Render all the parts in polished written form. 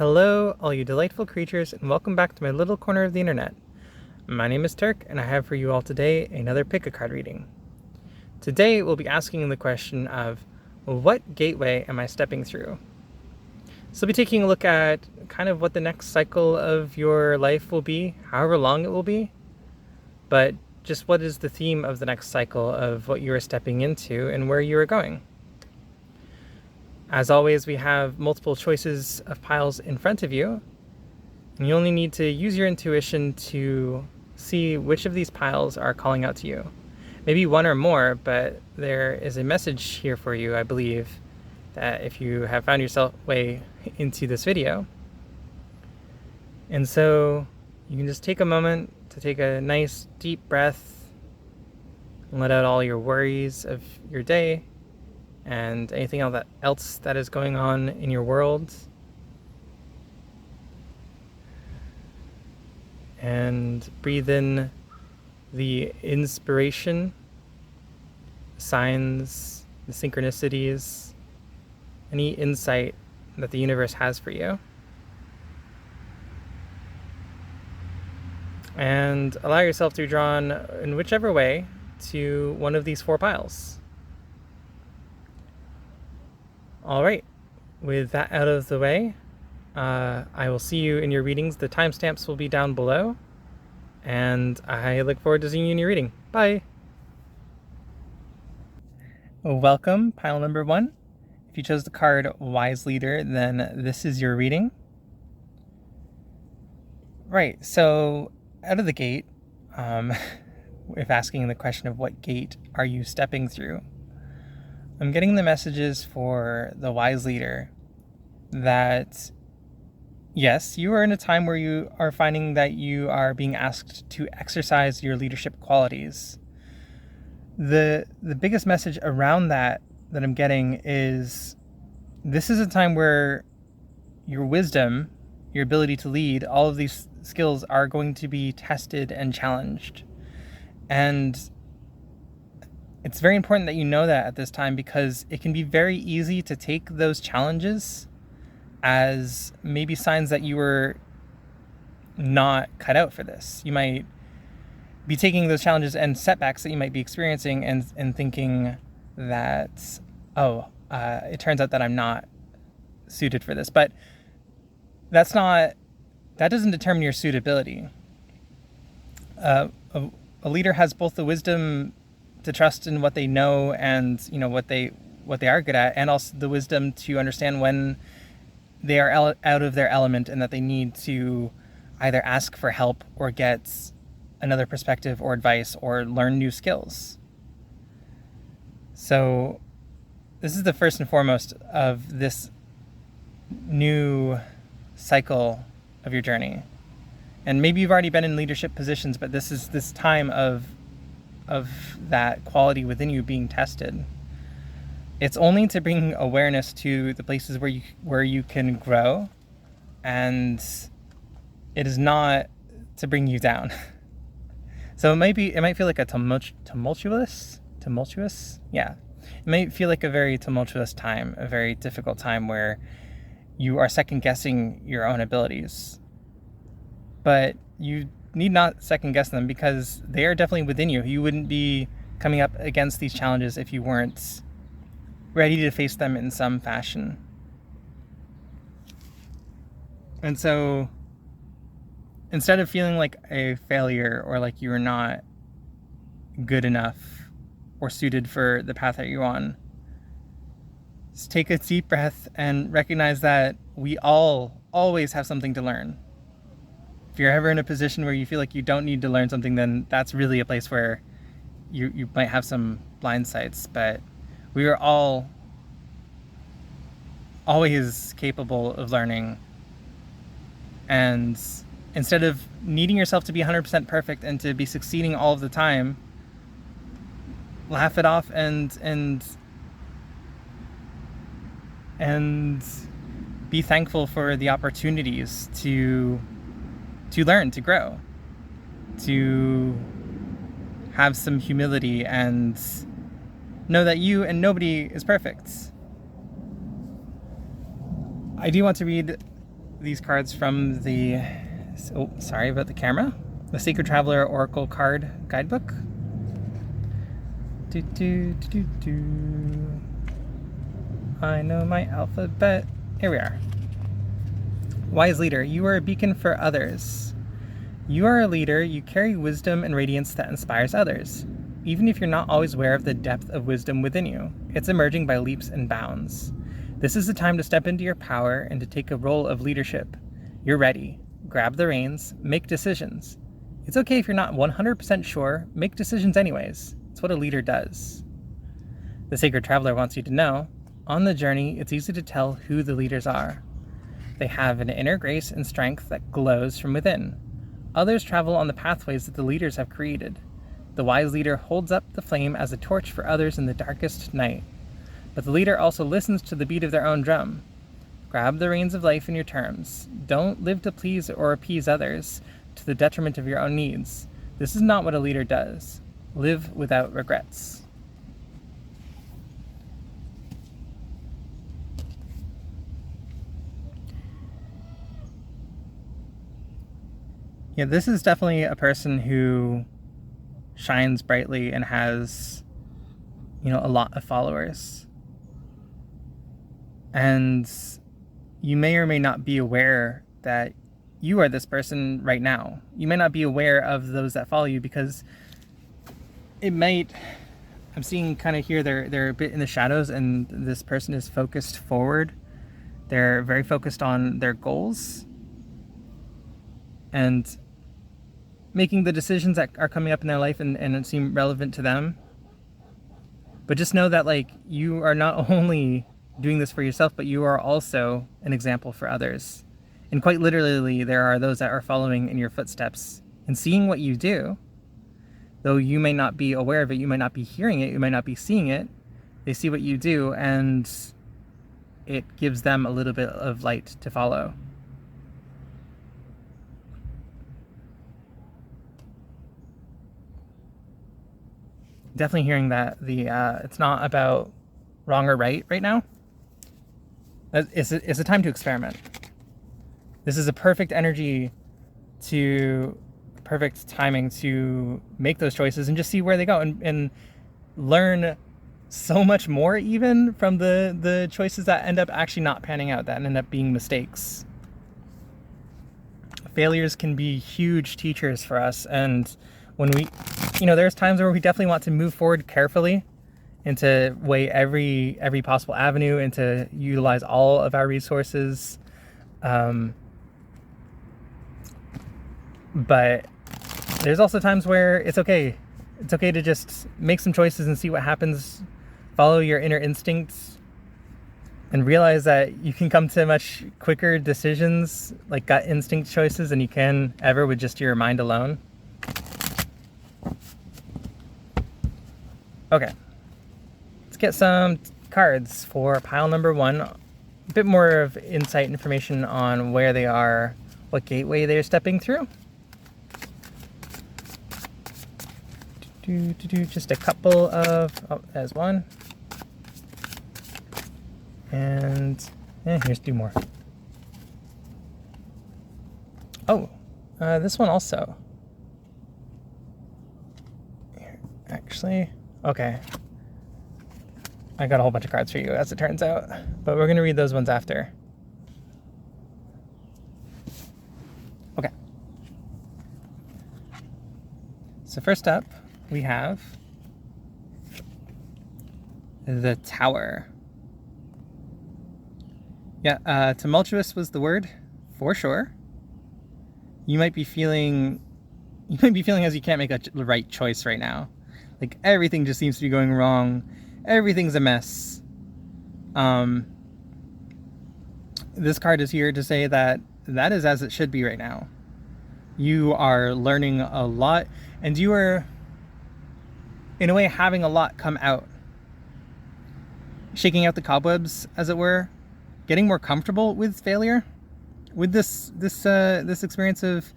Hello, all you delightful creatures, and welcome back to my little corner of the internet. My name is Turk, and I have for you all today another pick-a-card reading. Today, we'll be asking the question of, what gateway am I stepping through? So we'll be taking a look at kind of what the next cycle of your life will be, however long it will be, but just what is the theme of the next cycle of what you are stepping into and where you are going. As always, we have multiple choices of piles in front of you, and you only need to use your intuition to see which of these piles are calling out to you. Maybe one or more, but there is a message here for you, I believe, that if you have found yourself way into this video. And so you can just take a moment to take a nice deep breath and let out all your worries of your day and anything else that is going on in your world. And breathe in the inspiration, signs, the synchronicities, any insight that the universe has for you. And allow yourself to be drawn in whichever way to one of these four piles. All right, with that out of the way, I will see you in your readings. The timestamps will be down below, and I look forward to seeing you in your reading. Bye. Welcome, pile number 1. If you chose the card Wise Leader, then this is your reading. Right, so out of the gate, if asking the question of what gate are you stepping through, I'm getting the messages for the Wise Leader that, yes, you are in a time where you are finding that you are being asked to exercise your leadership qualities. The biggest message around that I'm getting is this is a time where your wisdom, your ability to lead, all of these skills are going to be tested and challenged. And it's very important that you know that at this time, because it can be very easy to take those challenges as maybe signs that you were not cut out for this. You might be taking those challenges and setbacks that you might be experiencing and thinking that, it turns out that I'm not suited for this. But that doesn't determine your suitability. A leader has both the wisdom to trust in what they know and what they are good at, and also the wisdom to understand when they are out of their element and that they need to either ask for help or get another perspective or advice or learn new skills. So this is the first and foremost of this new cycle of your journey. And maybe you've already been in leadership positions, but this is this time of that quality within you being tested. It's only to bring awareness to the places where you can grow, and it is not to bring you down. So it might feel like a tumultuous, yeah. It might feel like a very tumultuous time, a very difficult time where you are second guessing your own abilities. But you need not second guess them, because they are definitely within you. You wouldn't be coming up against these challenges if you weren't ready to face them in some fashion. And so instead of feeling like a failure or like you are not good enough or suited for the path that you're on, just take a deep breath and recognize that we all always have something to learn. If you're ever in a position where you feel like you don't need to learn something, then that's really a place where you might have some blind sights. But we are all always capable of learning. And instead of needing yourself to be 100% perfect and to be succeeding all of the time, laugh it off and be thankful for the opportunities to learn, to grow, to have some humility and know that you and nobody is perfect. I do want to read these cards from the, oh, sorry about the camera, the Sacred Traveler Oracle card guidebook. I know my alphabet. Here we are. Wise leader, you are a beacon for others. You are a leader, you carry wisdom and radiance that inspires others. Even if you're not always aware of the depth of wisdom within you, it's emerging by leaps and bounds. This is the time to step into your power and to take a role of leadership. You're ready. Grab the reins, make decisions. It's okay if you're not 100% sure, make decisions anyways. It's what a leader does. The Sacred Traveler wants you to know, on the journey, it's easy to tell who the leaders are. They have an inner grace and strength that glows from within. Others travel on the pathways that the leaders have created. The wise leader holds up the flame as a torch for others in the darkest night. But the leader also listens to the beat of their own drum. Grab the reins of life in your terms. Don't live to please or appease others to the detriment of your own needs. This is not what a leader does. Live without regrets. Yeah, this is definitely a person who shines brightly and has, a lot of followers. And you may or may not be aware that you are this person right now. You may not be aware of those that follow you because it might, I'm seeing kind of here, they're a bit in the shadows, and this person is focused forward. They're very focused on their goals and making the decisions that are coming up in their life and seem relevant to them. But just know that you are not only doing this for yourself, but you are also an example for others. And quite literally, there are those that are following in your footsteps and seeing what you do. Though you may not be aware of it, you might not be hearing it, you might not be seeing it, they see what you do, and it gives them a little bit of light to follow. Definitely hearing that it's not about wrong or right now. It's a time to experiment. This is a perfect perfect timing to make those choices and just see where they go and learn so much more even from the choices that end up actually not panning out, that end up being mistakes. Failures can be huge teachers for us, and when we, there's times where we definitely want to move forward carefully and to weigh every possible avenue and to utilize all of our resources. But there's also times where it's okay. It's okay to just make some choices and see what happens. Follow your inner instincts and realize that you can come to much quicker decisions, like gut instinct choices, than you can ever with just your mind alone. Okay, let's get some cards for pile number 1. A bit more of insight information on where they are, what gateway they're stepping through. Just a couple of, there's one. And here's 2 more. Oh, this one also. Here, actually, okay. I got a whole bunch of cards for you, as it turns out, but we're gonna read those ones after. Okay. So first up, we have the Tower. Yeah, tumultuous was the word, for sure. You might be feeling as you can't make a right choice right now. Like everything just seems to be going wrong. Everything's a mess. This card is here to say that is as it should be right now. You are learning a lot, and you are, in a way, having a lot come out. Shaking out the cobwebs, as it were. Getting more comfortable with failure. With this experience of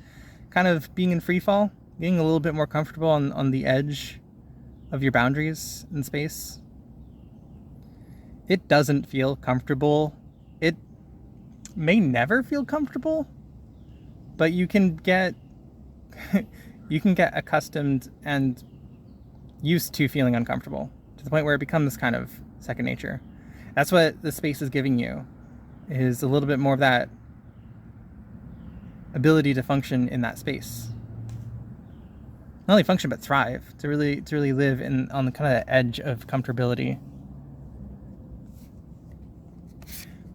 kind of being in free fall. Getting a little bit more comfortable on the edge of your boundaries in space. It doesn't feel comfortable. may never feel comfortable, but you can get you can get accustomed and used to feeling uncomfortable to the point where it becomes kind of second nature. That's what the space is giving you, is a little bit more of that ability to function in that space. Not only function, but thrive, to really live on the kind of edge of comfortability.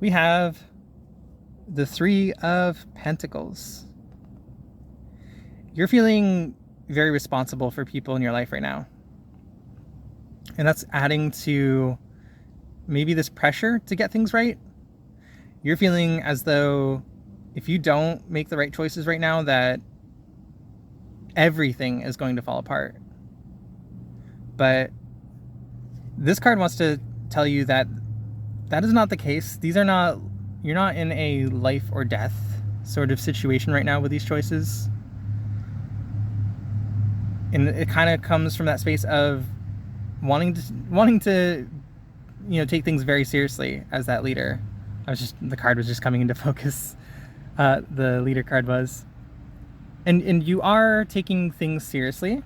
We have the Three of Pentacles. You're feeling very responsible for people in your life right now. And that's adding to maybe this pressure to get things right. You're feeling as though if you don't make the right choices right now, that everything is going to fall apart. But this card wants to tell you that that is not the case. You're not in a life or death sort of situation right now with these choices. And it kind of comes from that space of wanting to take things very seriously as that leader. The card was just coming into focus. The leader card was. And you are taking things seriously,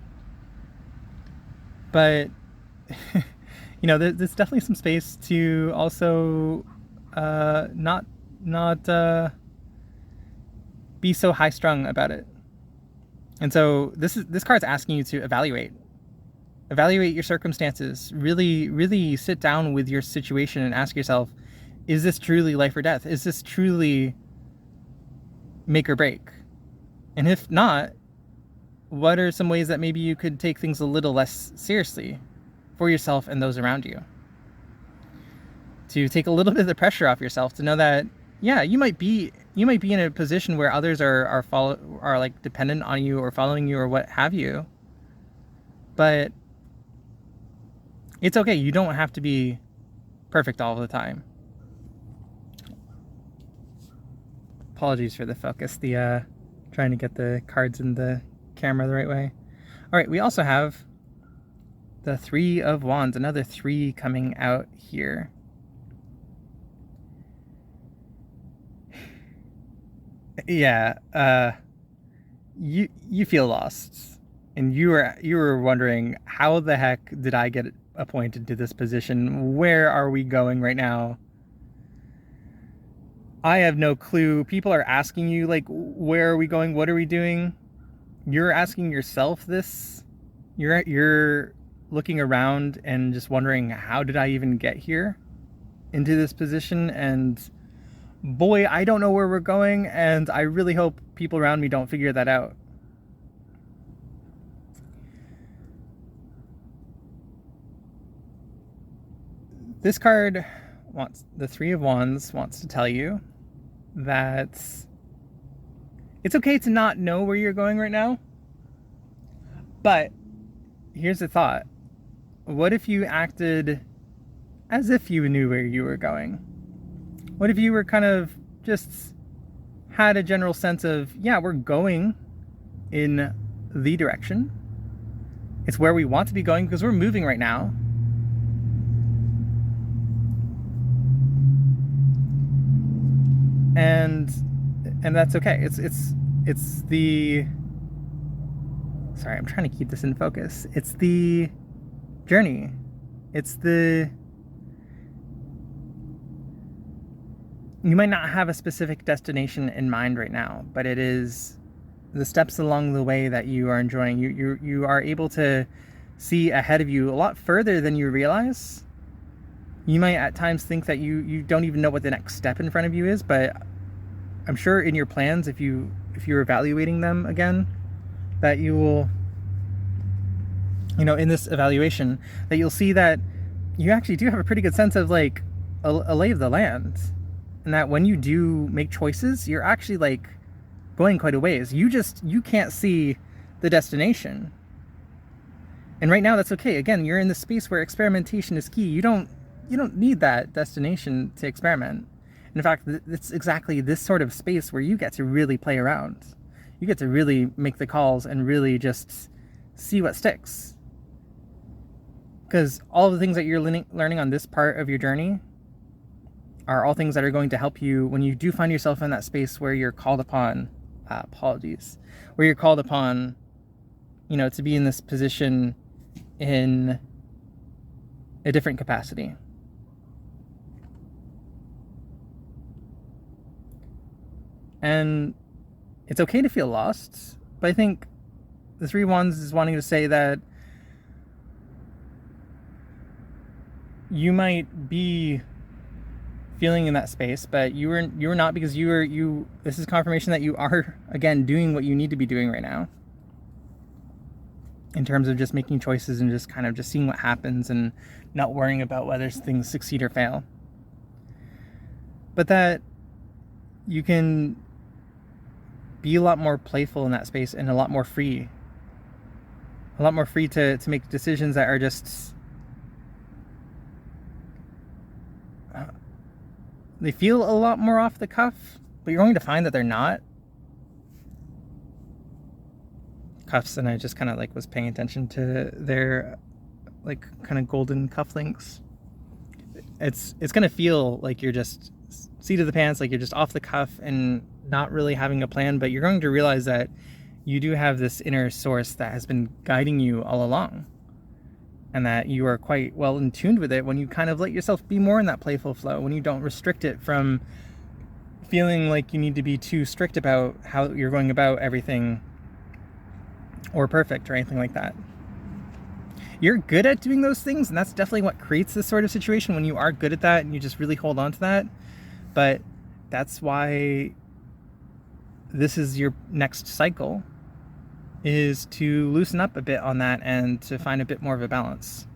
but there's definitely some space to also not be so high strung about it. And so this card's asking you to evaluate your circumstances. Really sit down with your situation and ask yourself, is this truly life or death? Is this truly make or break? And if not, what are some ways that maybe you could take things a little less seriously for yourself and those around you? To take a little bit of the pressure off yourself, to know that, yeah, you might be in a position where others are like dependent on you or following you or what have you. But it's okay. You don't have to be perfect all the time. Apologies for the focus. Trying to get the cards in the camera the right way. All right, we also have the Three of Wands, another 3 coming out here. Yeah, you feel lost, and you were wondering, how the heck did I get appointed to this position? Where are we going right now? I have no clue. People are asking you, like, where are we going? What are we doing? You're asking yourself this. You're looking around and just wondering, how did I even get here into this position? And boy, I don't know where we're going, and I really hope people around me don't figure that out. This card the Three of Wands wants to tell you that it's okay to not know where you're going right now. But here's the thought. What if you acted as if you knew where you were going? What if you were kind of just had a general sense of, yeah, we're going in the direction. It's where we want to be going because we're moving right now. And that's okay. It's the, sorry, I'm trying to keep this in focus. It's the journey. You might not have a specific destination in mind right now, but it is the steps along the way that you are enjoying. You are able to see ahead of you a lot further than you realize. You might at times think that you don't even know what the next step in front of you is, but I'm sure in your plans, if you're evaluating them again, that you will, in this evaluation, that you'll see that you actually do have a pretty good sense of like a lay of the land. And that when you do make choices, you're actually like going quite a ways. You can't see the destination. And right now that's okay. Again, you're in the space where experimentation is key. You don't need that destination to experiment. And in fact, it's exactly this sort of space where you get to really play around. You get to really make the calls and really just see what sticks. Because all of the things that you're learning on this part of your journey are all things that are going to help you when you do find yourself in that space where you're called upon, where you're called upon, to be in this position in a different capacity. And it's okay to feel lost, but I think the Three of Wands is wanting to say that you might be feeling in that space, but you were not, because this is confirmation that you are, again, doing what you need to be doing right now in terms of just making choices and just kind of just seeing what happens and not worrying about whether things succeed or fail. But that you can be a lot more playful in that space and a lot more free to make decisions that are just they feel a lot more off the cuff, but you're going to find that they're not cuffs. And I just kind of was paying attention to their kind of golden cufflinks. It's going to feel like you're just seat of the pants, like you're just off the cuff and not really having a plan, but you're going to realize that you do have this inner source that has been guiding you all along, and that you are quite well in tune with it when you kind of let yourself be more in that playful flow, when you don't restrict it from feeling like you need to be too strict about how you're going about everything or perfect or anything like that. You're good at doing those things, and that's definitely what creates this sort of situation, when you are good at that and you just really hold on to that. But that's why this is your next cycle, is to loosen up a bit on that and to find a bit more of a balance.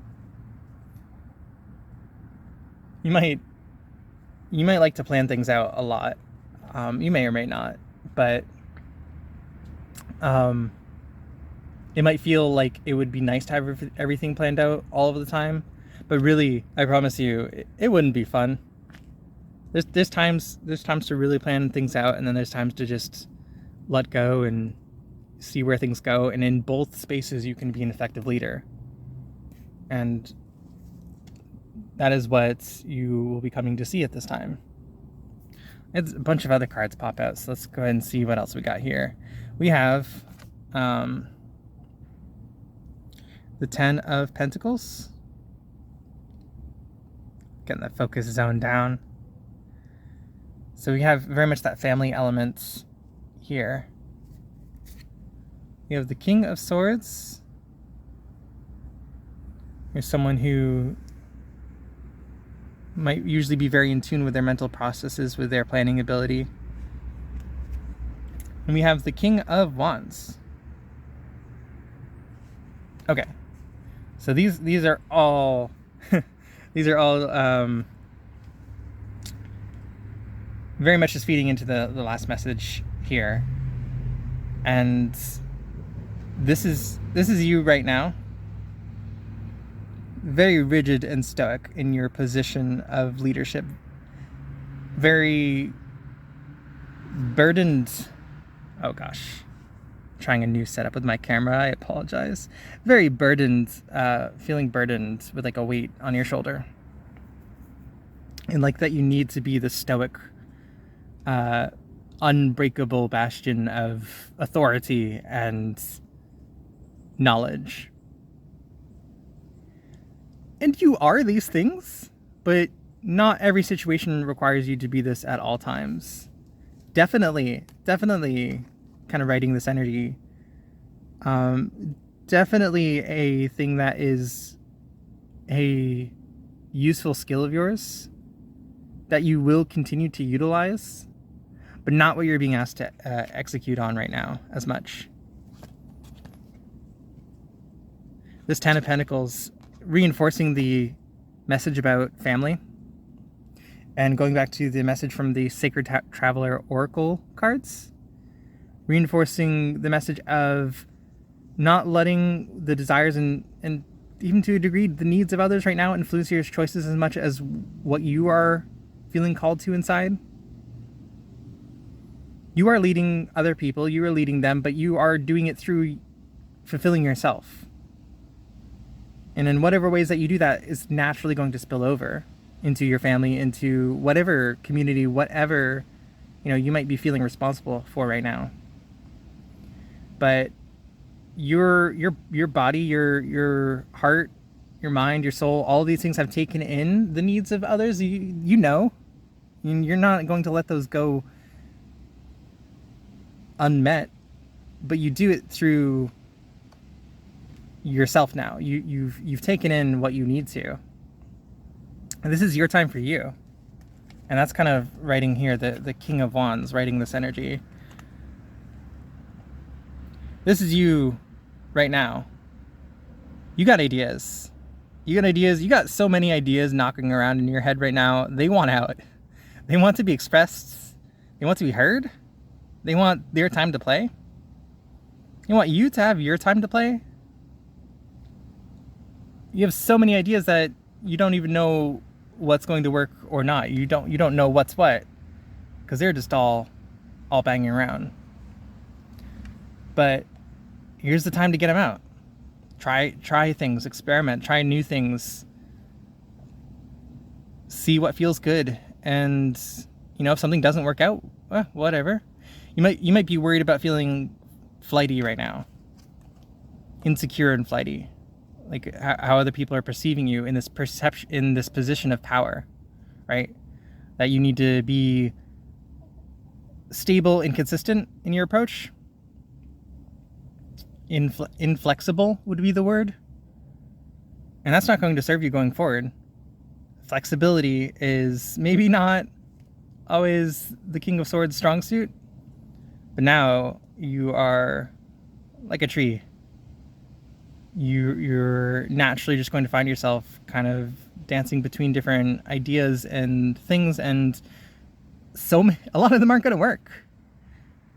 You might like to plan things out a lot. You may or may not, but it might feel like it would be nice to have everything planned out all of the time, but really, I promise you, it wouldn't be fun. There's times to really plan things out, and then there's times to just let go and see where things go. And in both spaces, you can be an effective leader. And that is what you will be coming to see at this time. It's a bunch of other cards pop out, so let's go ahead and see what else we got here. We have the Ten of Pentacles. Getting that focus zone down. So we have very much that family element here. You have the King of Swords. You're someone who might usually be very in tune with their mental processes, with their planning ability. And we have the King of Wands. Okay, so these are all these are all very much just feeding into the last message here. And this is you right now, very rigid and stoic in your position of leadership, very burdened. Oh gosh, trying a new setup with my camera, I apologize. Very burdened, feeling burdened with a weight on your shoulder, and that you need to be the stoic, unbreakable bastion of authority and knowledge. And you are these things, but not every situation requires you to be this at all times. Definitely kind of writing this energy. Definitely a thing that is a useful skill of yours that you will continue to utilize, but not what you're being asked to execute on right now as much. This Ten of Pentacles reinforcing the message about family, and going back to the message from the Sacred Traveler Oracle cards, reinforcing the message of not letting the desires and even to a degree the needs of others right now influence your choices as much as what you are feeling called to inside. You are leading other people, you are leading them, but you are doing it through fulfilling yourself. And in whatever ways that you do that is naturally going to spill over into your family, into whatever community, whatever, you might be feeling responsible for right now. But your body, your heart, your mind, your soul, all of these things have taken in the needs of others. You're not going to let those go unmet, but you do it through yourself now. You've taken in what you need to, and this is your time for you. And that's kind of writing here, the King of Wands, writing this energy. This is you right now. You got ideas. You got so many ideas knocking around in your head right now. They want out. They want to be expressed. They want to be heard. They want their time to play. They want you to have your time to play. You have so many ideas that you don't even know what's going to work or not. You don't know what's what, because they're just all banging around. But here's the time to get them out. Try things, experiment, try new things, see what feels good. And if something doesn't work out, whatever. You might be worried about feeling flighty right now, insecure and flighty, like how other people are perceiving you in this position of power, right? That you need to be stable and consistent in your approach. Inflexible would be the word. And that's not going to serve you going forward. Flexibility is maybe not always the King of Swords' strong suit, but now you are like a tree. You're naturally just going to find yourself kind of dancing between different ideas and things, and a lot of them aren't going to work.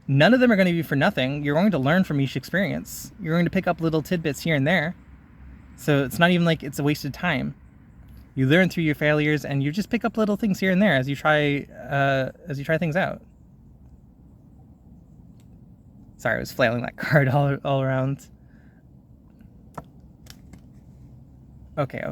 None of them are going to be for nothing. You're going to learn from each experience. You're going to pick up little tidbits here and there. So it's not even like it's a wasted time. You learn through your failures, and you just pick up little things here and there as you try things out. Sorry, I was flailing that card all around. Okay.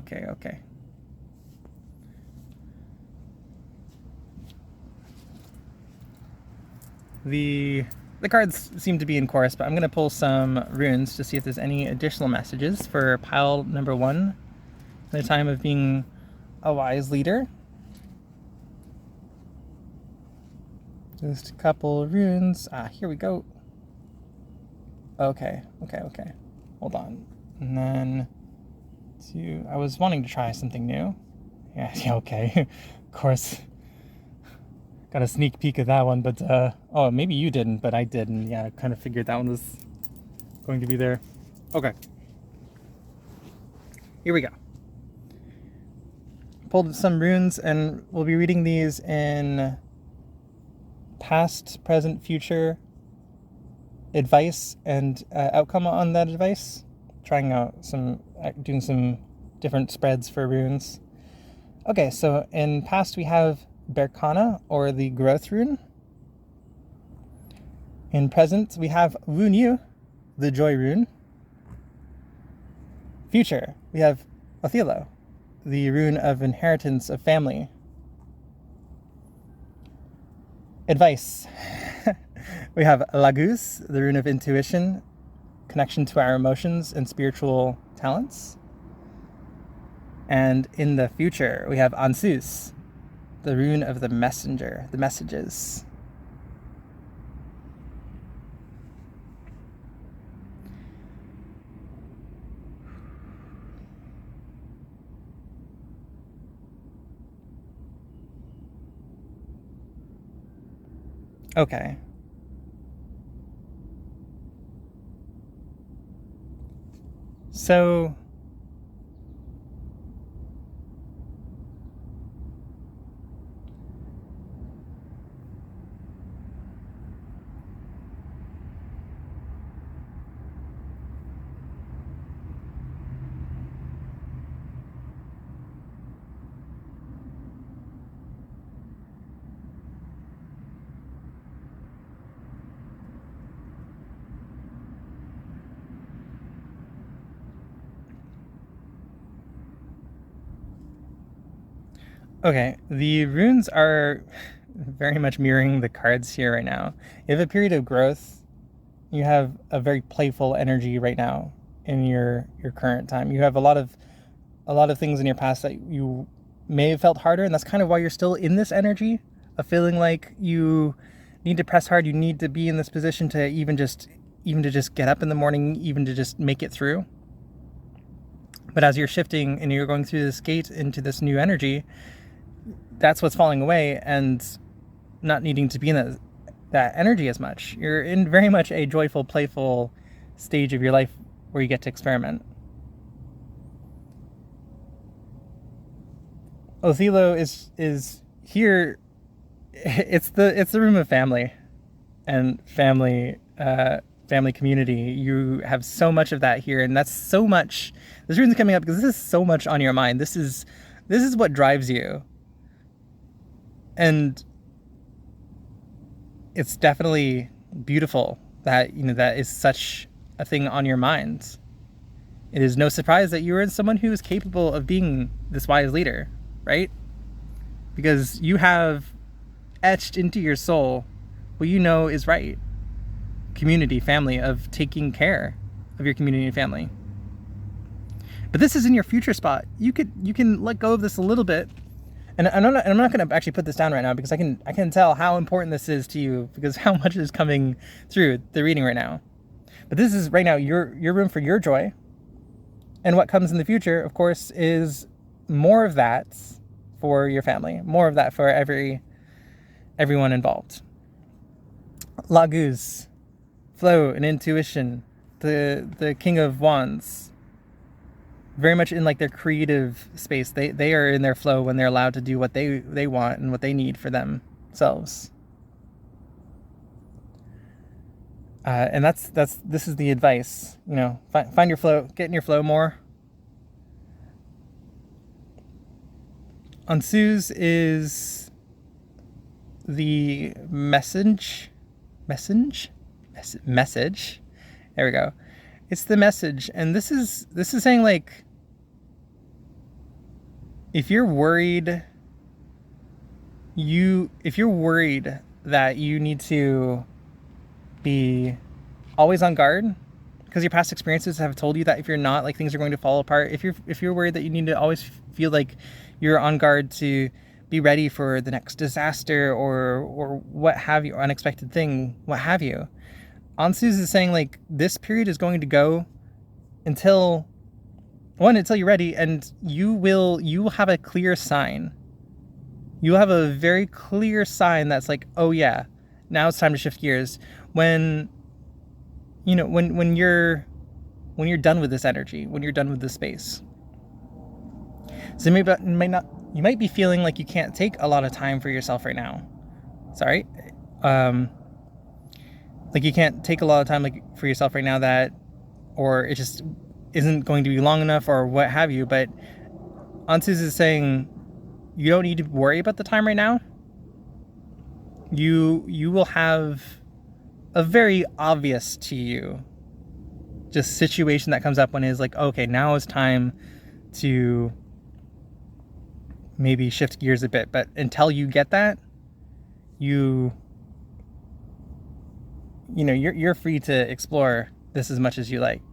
The cards seem to be in chorus, but I'm going to pull some runes to see if there's any additional messages for pile number 1 in the time of being a wise leader. Just a couple runes. Here we go. Okay. Hold on. And then I was wanting to try something new. Yeah, okay. Of course. Got a sneak peek of that one, but maybe you didn't, but I did, and yeah, I kind of figured that one was going to be there. Okay. Here we go. Pulled some runes, and we'll be reading these in past, present, future advice and outcome on that advice. Trying out doing some different spreads for runes. Okay, so in past we have Berkana, or the growth rune. In present we have Wunyu, the joy rune. Future we have Othello, the rune of inheritance of family. Advice we have Lagus, the rune of intuition, connection to our emotions and spiritual talents. And in the future we have Ansus, the rune of the messenger, the messages. Okay. So Okay, the runes are very much mirroring the cards here right now. You have a period of growth. You have a very playful energy right now in your current time. You have a lot of things in your past that you may have felt harder, and that's kind of why you're still in this energy of feeling like you need to press hard. You need to be in this position to even to just get up in the morning, even to just make it through. But as you're shifting and you're going through this gate into this new energy, that's what's falling away and not needing to be in that energy as much. You're in very much a joyful, playful stage of your life where you get to experiment. Othello is here. It's the room of family and family community. You have so much of that here, and that's so much. This room's coming up because this is so much on your mind. This is what drives you, and it's definitely beautiful that that is such a thing on your mind. It is no surprise that you are someone who is capable of being this wise leader, right? Because you have etched into your soul what you know is right. Community, family, of taking care of your community and family. But this is in your future spot. You can let go of this a little bit. And I'm not going to actually put this down right now because I can tell how important this is to you because how much is coming through the reading right now. But this is right now your room for your joy. And what comes in the future, of course, is more of that for your family, more of that for everyone involved. Laguz, flow and intuition, the King of Wands, very much in like their creative space. They are in their flow when they're allowed to do what they want and what they need for themselves. And this is the advice, find your flow, get in your flow more. Ansuz is the message. There we go. It's the message, and this is saying like, if you're worried that you need to be always on guard because your past experiences have told you that if you're not, like, things are going to fall apart. If you're worried that you need to always feel like you're on guard to be ready for the next disaster or what have you, or unexpected thing, what have you. Ansuz is saying like this period is going to go until you're ready, and you will have a clear sign. You'll have a very clear sign that's like, oh yeah, now it's time to shift gears. When you're done with this energy, when you're done with this space. So you might be feeling like you can't take a lot of time for yourself right now. Sorry. Like you can't take a lot of time for yourself right now, or it just isn't going to be long enough or what have you. But Ansuz is saying you don't need to worry about the time right now. You will have a very obvious to you just situation that comes up when it's like, okay, now is time to maybe shift gears a bit. But until you get that, you're free to explore this as much as you like.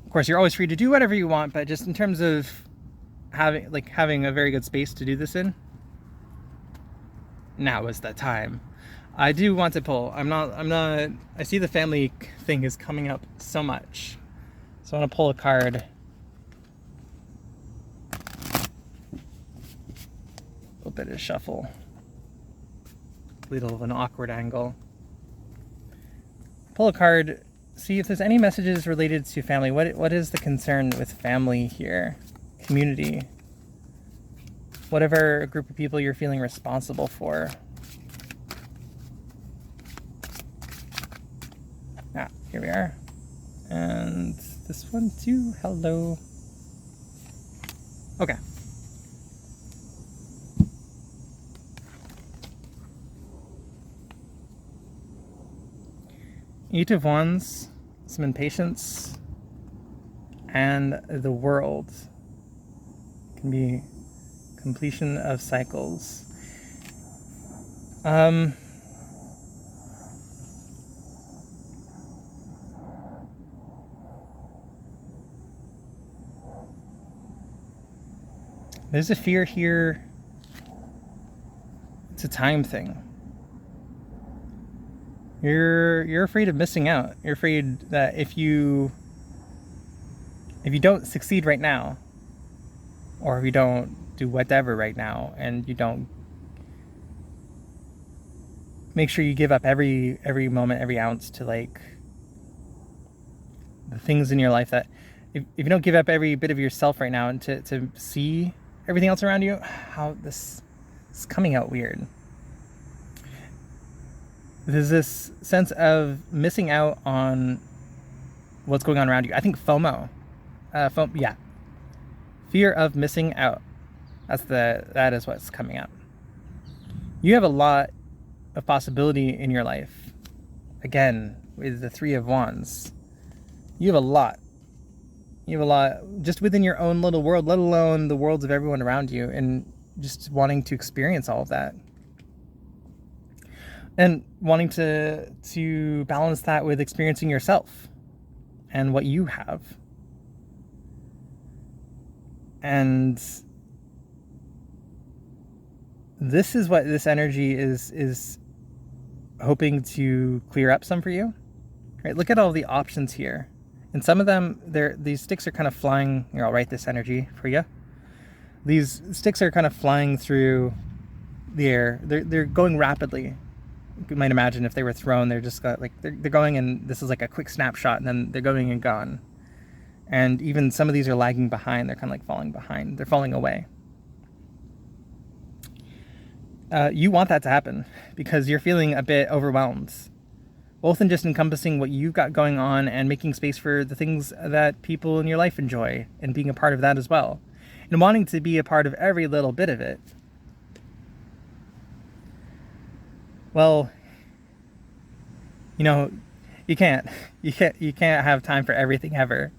Of course, you're always free to do whatever you want, but just in terms of having a very good space to do this in, now is the time. I do want to pull. I see the family thing is coming up so much. So I want to pull a card. A little bit of shuffle. A little of an awkward angle. Pull a card. See if there's any messages related to family. What is the concern with family here? Community. Whatever group of people you're feeling responsible for. Here we are. And this one too. Hello. Okay. Eight of Wands, some impatience, and the world can be completion of cycles. There's a fear here. It's a time thing. You're afraid of missing out. You're afraid that if you don't succeed right now, or if you don't do whatever right now, and you don't make sure you give up every moment, every ounce to like the things in your life, that if you don't give up every bit of yourself right now and to see everything else around you, how this is coming out weird. There's this sense of missing out on what's going on around you. I think FOMO. Yeah. Fear of missing out. That is what's coming up. You have a lot of possibility in your life. Again, with the Three of Wands. You have a lot. You have a lot just within your own little world, let alone the worlds of everyone around you, and just wanting to experience all of that. And wanting to balance that with experiencing yourself and what you have. And this is what this energy is hoping to clear up some for you. Right? Look at all the options here. And some of them, these sticks are kind of flying. Here, I'll write this energy for you. These sticks are kind of flying through the air. They're going rapidly. You might imagine if they were thrown, they're just got, like they're going, and this is like a quick snapshot, and then they're going and gone. And even some of these are lagging behind. They're kind of like falling behind. They're falling away. You want that to happen because you're feeling a bit overwhelmed, both in just encompassing what you've got going on and making space for the things that people in your life enjoy and being a part of that as well, and wanting to be a part of every little bit of it. Well, you can't have time for everything ever.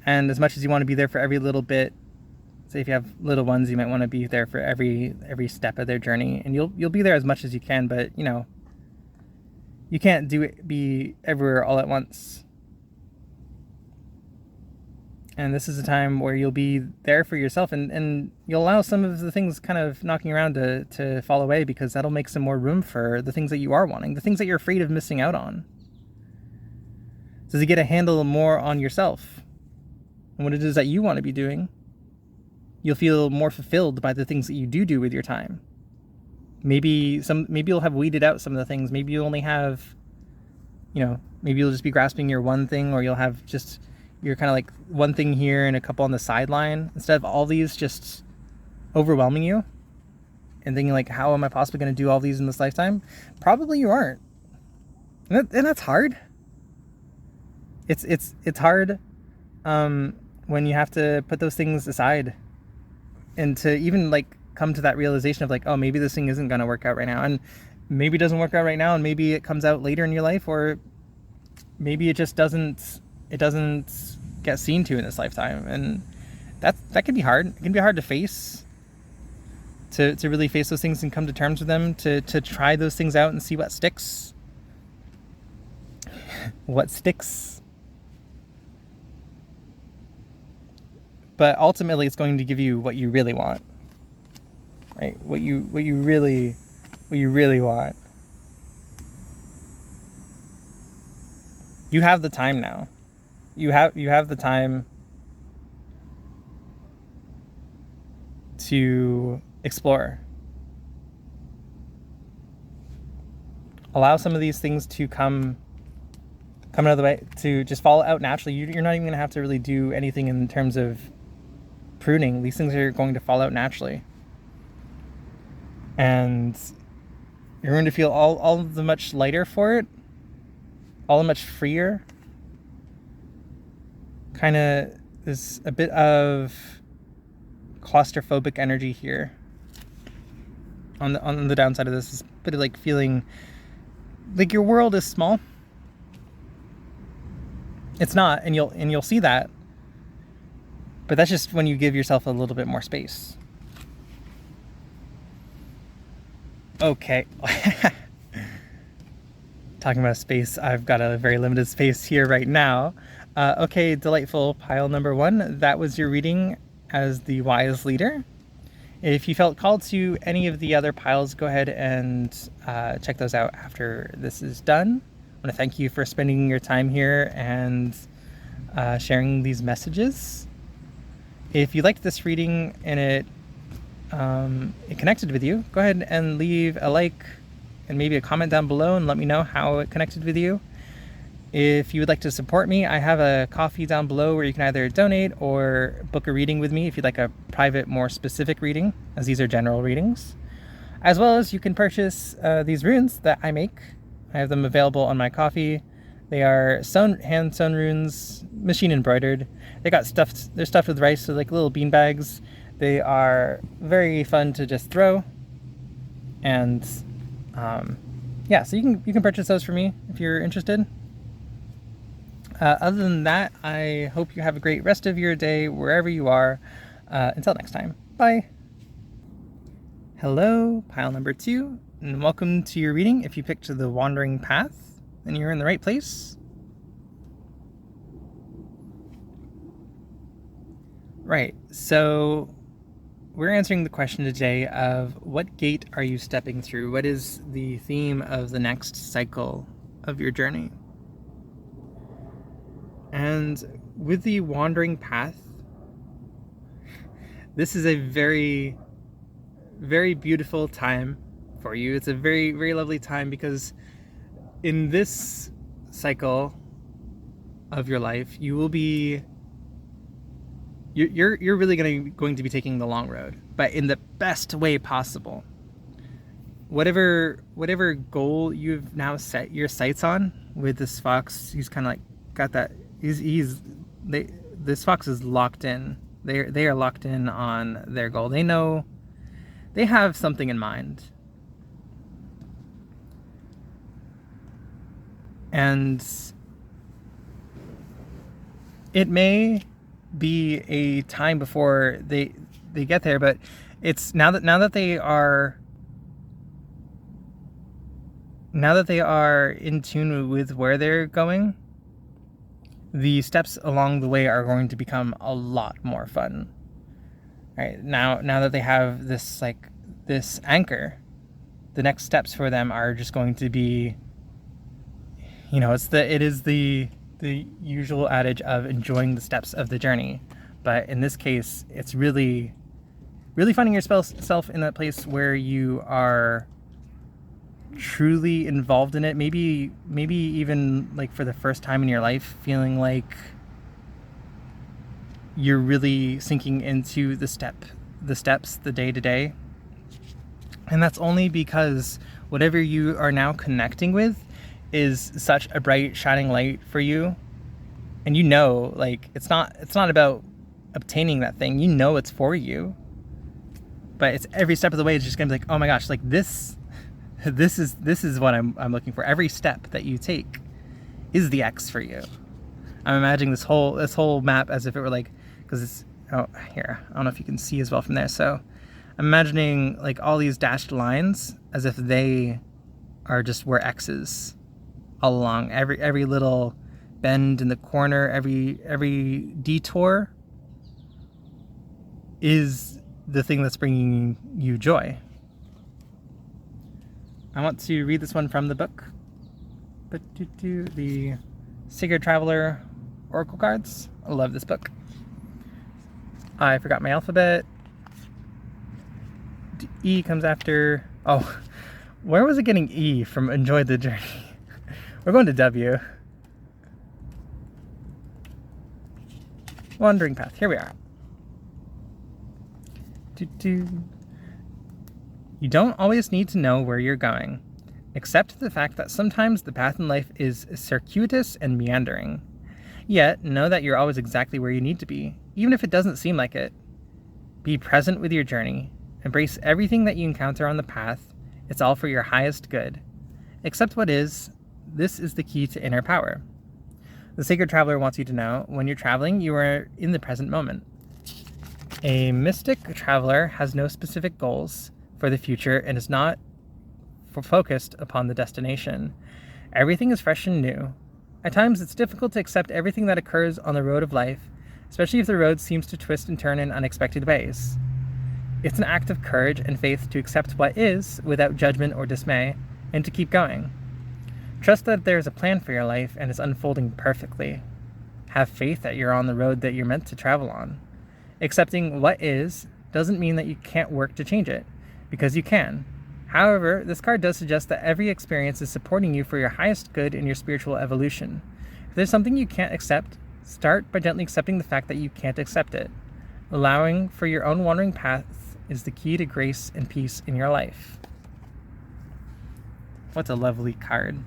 And as much as you want to be there for every little bit, say if you have little ones, you might want to be there for every step of their journey, and you'll be there as much as you can, but you can't be everywhere all at once. And this is a time where you'll be there for yourself, and you'll allow some of the things kind of knocking around to fall away, because that'll make some more room for the things that you are wanting, the things that you're afraid of missing out on. So to get a handle more on yourself and what it is that you want to be doing, you'll feel more fulfilled by the things that you do with your time. Maybe you'll have weeded out some of the things. Maybe you only have, maybe you'll just be grasping your one thing, or you'll have just you're kind of like one thing here and a couple on the sideline, instead of all these just overwhelming you and thinking like, how am I possibly going to do all these in this lifetime? Probably you aren't. And that's hard. It's hard when you have to put those things aside and to even like come to that realization of like, oh, maybe this thing isn't going to work out right now, and maybe it doesn't work out right now, and maybe it comes out later in your life, or maybe it just doesn't get seen to in this lifetime. And that can be hard. It can be hard to face, to really face those things and come to terms with them, to try those things out and see what sticks. But ultimately it's going to give you what you really want. Right? What you really want. You have the time now. You have the time to explore. Allow some of these things to come out of the way, to just fall out naturally. You're not even going to have to really do anything in terms of pruning. These things are going to fall out naturally. And you're going to feel all the much lighter for it, all the much freer. Kind of, there's a bit of claustrophobic energy here. On the downside of this is a bit of like feeling like your world is small. It's not, and you'll see that. But that's just when you give yourself a little bit more space. Okay. Talking about space, I've got a very limited space here right now. Okay, delightful pile number 1. That was your reading as the wise leader. If you felt called to any of the other piles, go ahead and check those out after this is done. I want to thank you for spending your time here and sharing these messages. If you liked this reading and it connected with you, go ahead and leave a like and maybe a comment down below and let me know how it connected with you. If you would like to support me, I have a Ko-fi down below where you can either donate or book a reading with me if you'd like a private, more specific reading, as these are general readings. As well as you can purchase these runes that I make. I have them available on my Ko-fi. They are hand-sewn runes, machine embroidered. They're stuffed with rice, so like little bean bags. They are very fun to just throw. And yeah, so you can purchase those for me if you're interested. Other than that, I hope you have a great rest of your day wherever you are. Until next time, bye. Hello, pile number 2, and welcome to your reading. If you picked the Wandering Path, then you're in the right place. Right, so we're answering the question today of what gate are you stepping through? What is the theme of the next cycle of your journey? And with the Wandering Path, this is a very, very beautiful time for you. It's a very, very lovely time because in this cycle of your life, you will be, you're really going to be taking the long road, but in the best way possible. Whatever goal you've now set your sights on with this fox, he's kind of like got that. This fox is locked in. They are locked in on their goal. They know they have something in mind. And it may be a time before they get there, but it's now that they are in tune with where they're going, the steps along the way are going to become a lot more fun. Right now that they have this anchor, the next steps for them are just going to be, it is the usual adage of enjoying the steps of the journey, but in this case, it's really, really finding yourself in that place where you are truly involved in it, maybe even like for the first time in your life, feeling like you're really sinking into the steps, the day-to-day. And that's only because whatever you are now connecting with is such a bright shining light for you, and like it's not about obtaining that thing. It's for you, but it's every step of the way. It's just gonna be like, oh my gosh, like this is what I'm looking for. Every step that you take is the X for you. I'm imagining this whole map as if it were like, because it's here. I don't know if you can see as well from there. So I'm imagining like all these dashed lines as if they are just were X's all along. Every little bend in the corner, every detour is the thing that's bringing you joy. I want to read this one from the book. The Sacred Traveler Oracle Cards. I love this book. I forgot my alphabet. E comes after. Oh, where was it getting E from Enjoy the Journey? We're going to W. Wandering Path. Here we are. You don't always need to know where you're going. Accept the fact that sometimes the path in life is circuitous and meandering. Yet, know that you're always exactly where you need to be, even if it doesn't seem like it. Be present with your journey. Embrace everything that you encounter on the path. It's all for your highest good. Accept what is. This is the key to inner power. The Sacred Traveler wants you to know, when you're traveling, you are in the present moment. A mystic traveler has no specific goals for the future and is not focused upon the destination. Everything is fresh and new. At times, it's difficult to accept everything that occurs on the road of life, especially if the road seems to twist and turn in unexpected ways. It's an act of courage and faith to accept what is without judgment or dismay, and to keep going. Trust that there is a plan for your life and it's unfolding perfectly. Have faith that you're on the road that you're meant to travel on. Accepting what is doesn't mean that you can't work to change it, because you can. However, this card does suggest that every experience is supporting you for your highest good in your spiritual evolution. If there's something you can't accept, start by gently accepting the fact that you can't accept it. Allowing for your own wandering path is the key to grace and peace in your life. What a lovely card.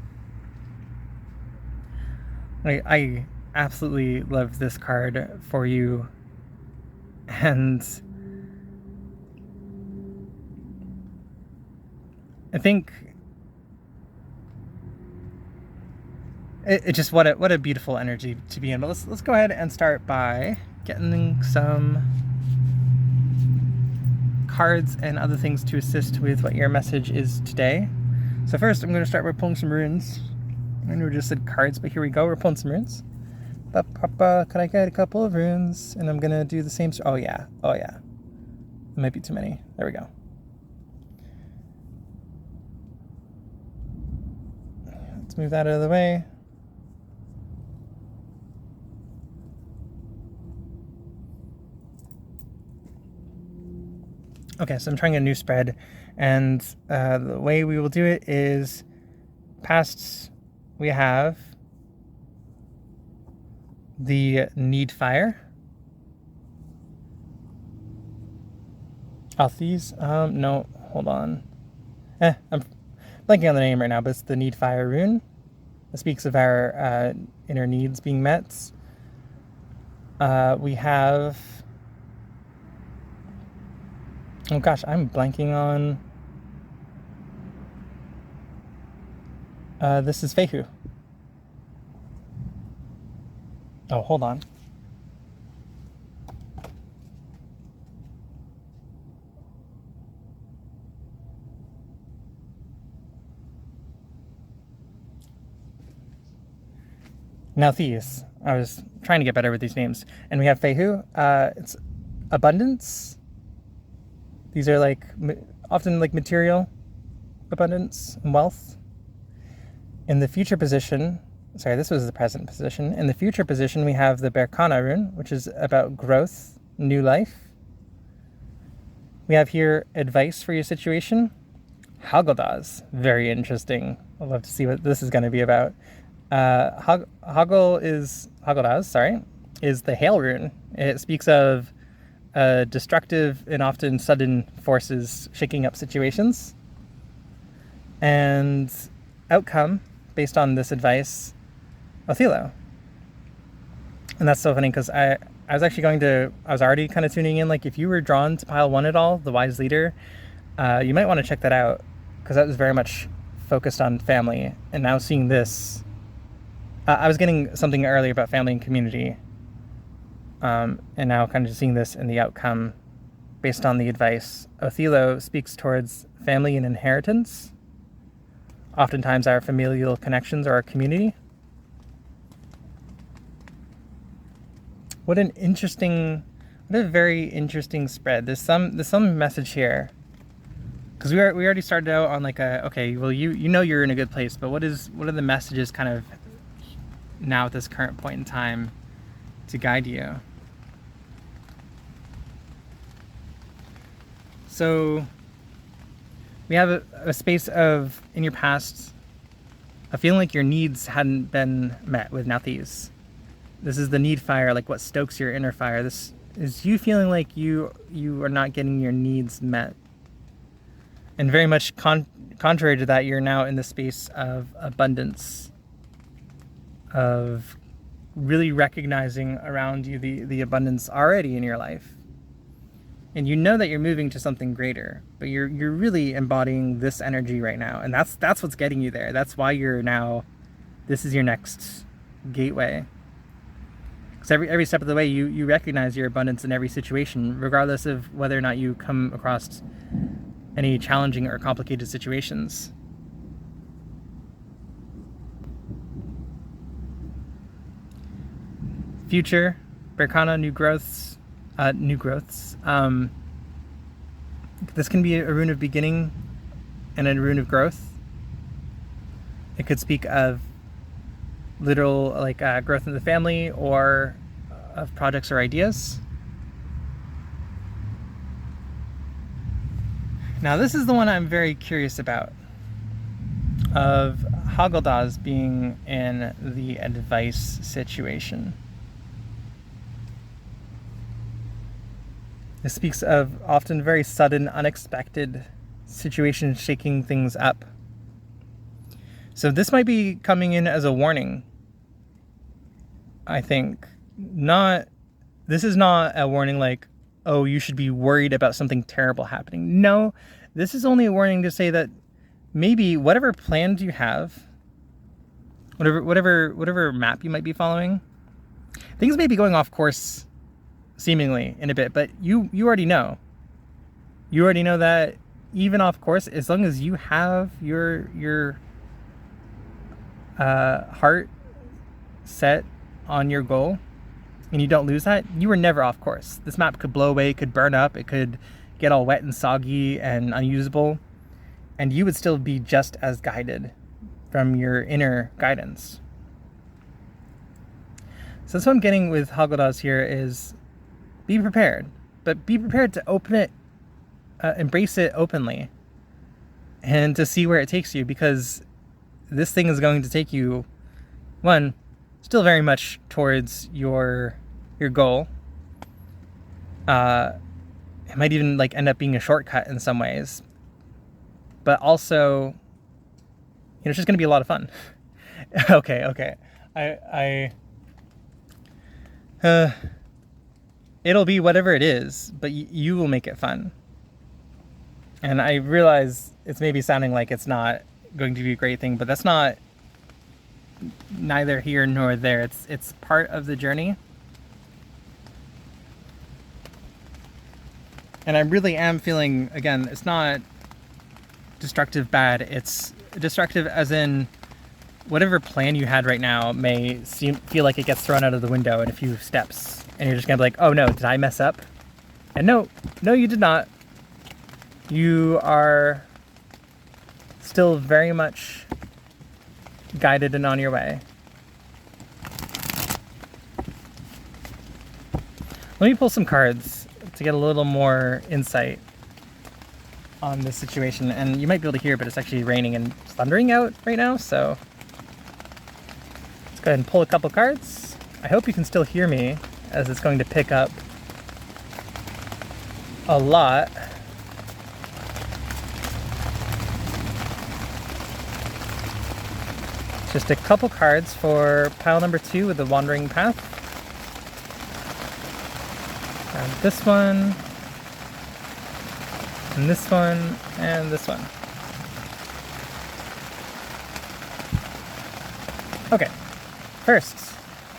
I absolutely love this card for you. And I think it just what a beautiful energy to be in. But let's go ahead and start by getting some cards and other things to assist with what your message is today. So first, I'm going to start by pulling some runes. I know we just said cards, but here we go. We're pulling some runes. Can I get a couple of runes? And I'm going to do the same. Oh yeah. It might be too many. There we go. Let's move that out of the way. Okay, so I'm trying a new spread, and the way we will do it is past we have the Need Fire. These? No, hold on. I'm blanking on the name right now, but it's the Need Fire rune. It speaks of our inner needs being met. We have... Oh gosh, I'm blanking on... this is Fehu. Oh, hold on. Now these. I was trying to get better with these names. And we have Fehu. It's abundance. These are like often like material abundance and wealth. In the future position, sorry, this was the present position. In the future position, we have the Berkana rune, which is about growth, new life. We have here advice for your situation. Haggadaz, very interesting. I'd love to see what this is going to be about. Haggadaz, is the hail rune. It speaks of destructive and often sudden forces shaking up situations. And outcome, based on this advice, Ethereal. And that's so funny because I was already kind of tuning in, like if you were drawn to pile 1 at all, the Wise Leader, you might want to check that out, because that was very much focused on family. And now seeing this, I was getting something earlier about family and community, and now kind of just seeing this in the outcome based on the advice. Othello speaks towards family and inheritance, oftentimes our familial connections or our community. What a very interesting spread. There's some message here, because we already started out on like okay, well you know you're in a good place, but what are the messages kind of now at this current point in time to guide you? So we have a space of, in your past, a feeling like your needs hadn't been met with Nathis. This is the need fire, like what stokes your inner fire. This is you feeling like you are not getting your needs met. And very much contrary to that, you're now in the space of abundance, of really recognizing around you the abundance already in your life. And you know that you're moving to something greater, but you're really embodying this energy right now. And that's what's getting you there. That's why this is your next gateway. Because every step of the way, you recognize your abundance in every situation, regardless of whether or not you come across any challenging or complicated situations. future, Berkana, new growths. This can be a rune of beginning and a rune of growth. It could speak of literal growth in the family or of projects or ideas. Now this is the one I'm very curious about, of Hagaldaz being in the advice situation. This speaks of often very sudden, unexpected situations shaking things up. So this might be coming in as a warning, I think. This is not a warning like, oh, you should be worried about something terrible happening. No, this is only a warning to say that maybe whatever plans you have, whatever map you might be following, things may be going off course seemingly in a bit, but you already know. You already know that even off course, as long as you have your heart set on your goal and you don't lose that, you were never off course. This map could blow away, it could burn up, it could get all wet and soggy and unusable, and you would still be just as guided from your inner guidance. So that's what I'm getting with Hagaldaz here is be prepared, but be prepared to open it, embrace it openly, and to see where it takes you, because this thing is going to take you, one, still very much towards your goal. It might even end up being a shortcut in some ways, but also, it's just going to be a lot of fun. Okay. It'll be whatever it is, but you will make it fun. And I realize it's maybe sounding like it's not going to be a great thing, but that's not neither here nor there. It's part of the journey. And I really am feeling, again, it's not destructive bad. It's destructive as in whatever plan you had right now may feel like it gets thrown out of the window in a few steps. And you're just going to be like, oh no, did I mess up? And no, you did not. You are still very much guided and on your way. Let me pull some cards to get a little more insight on this situation. And you might be able to hear, but it's actually raining and thundering out right now, so let's go ahead and pull a couple cards. I hope you can still hear me, as it's going to pick up a lot. Just a couple cards for pile number 2 with the Wandering Path. Grab this one, and this one, and this one. Okay, first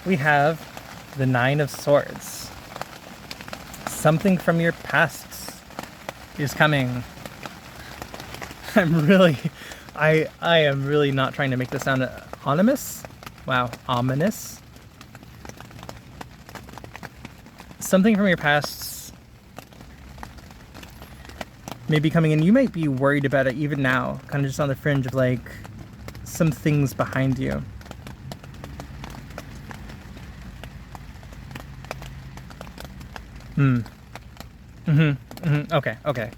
we have the 9 of Swords. Something from your past is coming. I am really not trying to make this sound ominous. Wow, ominous. Something from your past may be coming in. You might be worried about it even now, kind of just on the fringe of some things behind you. Okay.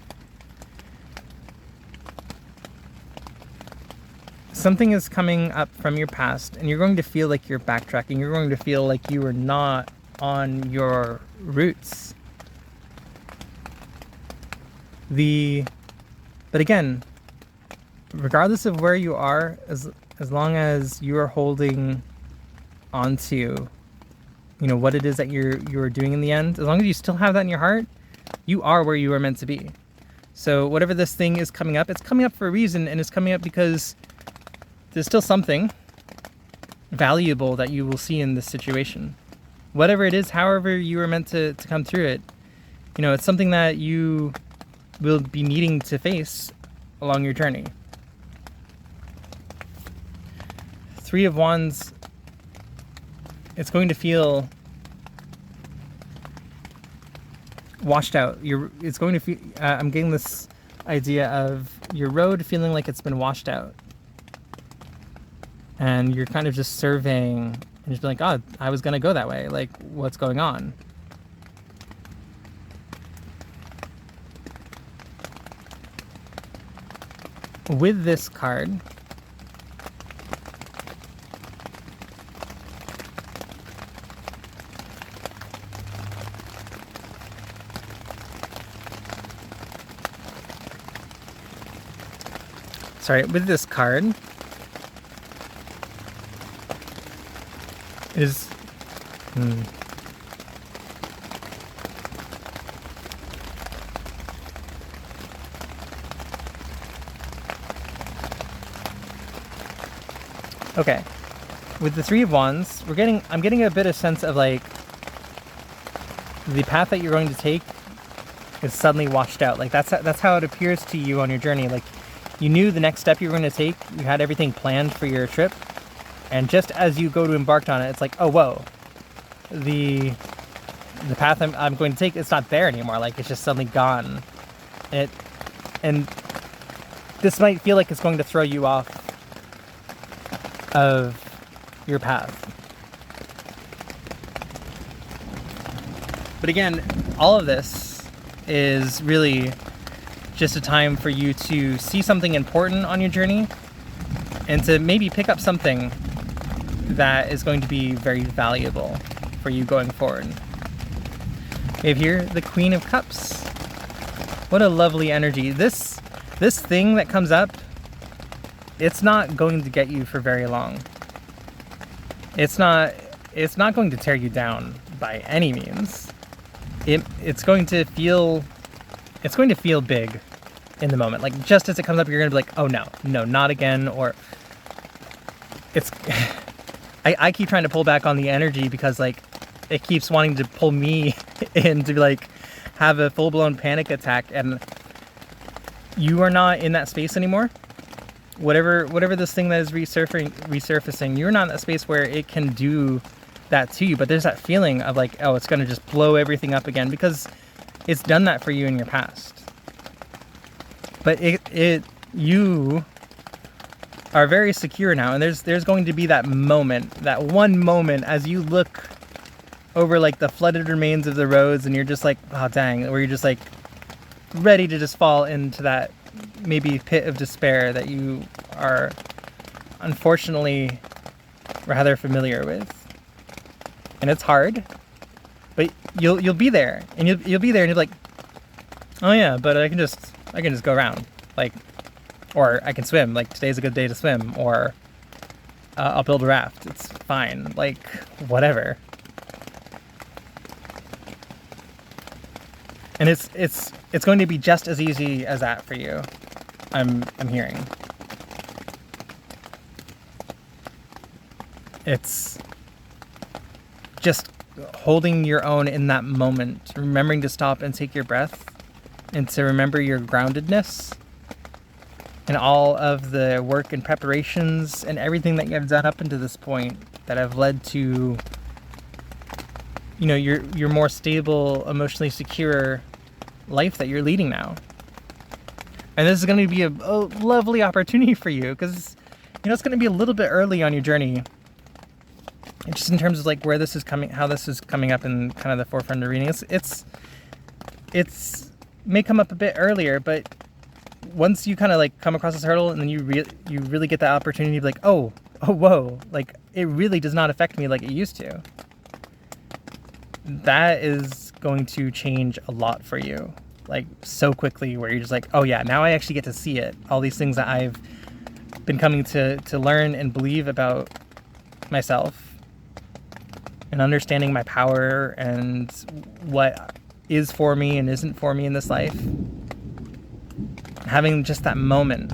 Something is coming up from your past, and you're going to feel like you're backtracking. You're going to feel like you are not on your roots. But again, regardless of where you are, as long as you are holding onto, what it is that you're doing in the end, as long as you still have that in your heart, you are where you are meant to be. So whatever this thing is coming up, it's coming up for a reason, and it's coming up because there's still something valuable that you will see in this situation. Whatever it is, however you are meant to come through it, it's something that you will be needing to face along your journey. 3 of Wands, it's going to feel washed out. It's going to feel, I'm getting this idea of your road feeling like it's been washed out. And you're kind of just surveying and just be like, oh, I was going to go that way. Like, what's going on? With this card, with this card is okay. With the Three of Wands, I'm getting a bit of sense of like the path that you're going to take is suddenly washed out. Like that's how it appears to you on your journey. Like you knew the next step you were going to take. You had everything planned for your trip, and just as you go to embark on it, it's like, oh whoa, the path I'm going to take, it's not there anymore. Like it's just suddenly gone. And this might feel like it's going to throw you off of your path. But again, all of this is really just a time for you to see something important on your journey and to maybe pick up something that is going to be very valuable for you going forward. We have here the Queen of Cups. What a lovely energy. This thing that comes up, it's not going to get you for very long. It's not going to tear you down by any means. It's going to feel big in the moment. Like just as it comes up, you're gonna be like, oh no, not again. Or it's I keep trying to pull back on the energy because like it keeps wanting to pull me in to like have a full-blown panic attack, and you are not in that space anymore. Whatever this thing that is resurfacing, you're not in that space where it can do that to you. But there's that feeling of like, oh, it's gonna just blow everything up again because it's done that for you in your past. But you are very secure now, and there's going to be that moment, that one moment as you look over like the flooded remains of the roads, and you're just like, oh dang, where you're just like ready to just fall into that maybe pit of despair that you are unfortunately rather familiar with. And it's hard, but you'll be there, and you'll be there, and you're like, oh yeah, but I can just go around, like, or I can swim. Like today's a good day to swim, or I'll build a raft. It's fine, like whatever. And it's going to be just as easy as that for you. I'm hearing. It's just holding your own in that moment, remembering to stop and take your breath, and to remember your groundedness and all of the work and preparations and everything that you have done up until this point that have led to, you know, your more stable, emotionally secure life that you're leading now. And this is going to be a lovely opportunity for you because, you know, it's going to be a little bit early on your journey. And just in terms of like where this is coming, how this is coming up in kind of the forefront of reading, it's may come up a bit earlier, but once you kind of like come across this hurdle, and then you really get that opportunity to be like, oh whoa, like it really does not affect me like it used to. That is going to change a lot for you, like so quickly, where you're just like, oh yeah, now I actually get to see it. All these things that I've been coming to learn and believe about myself, and understanding my power and what is for me and isn't for me in this life. Having just that moment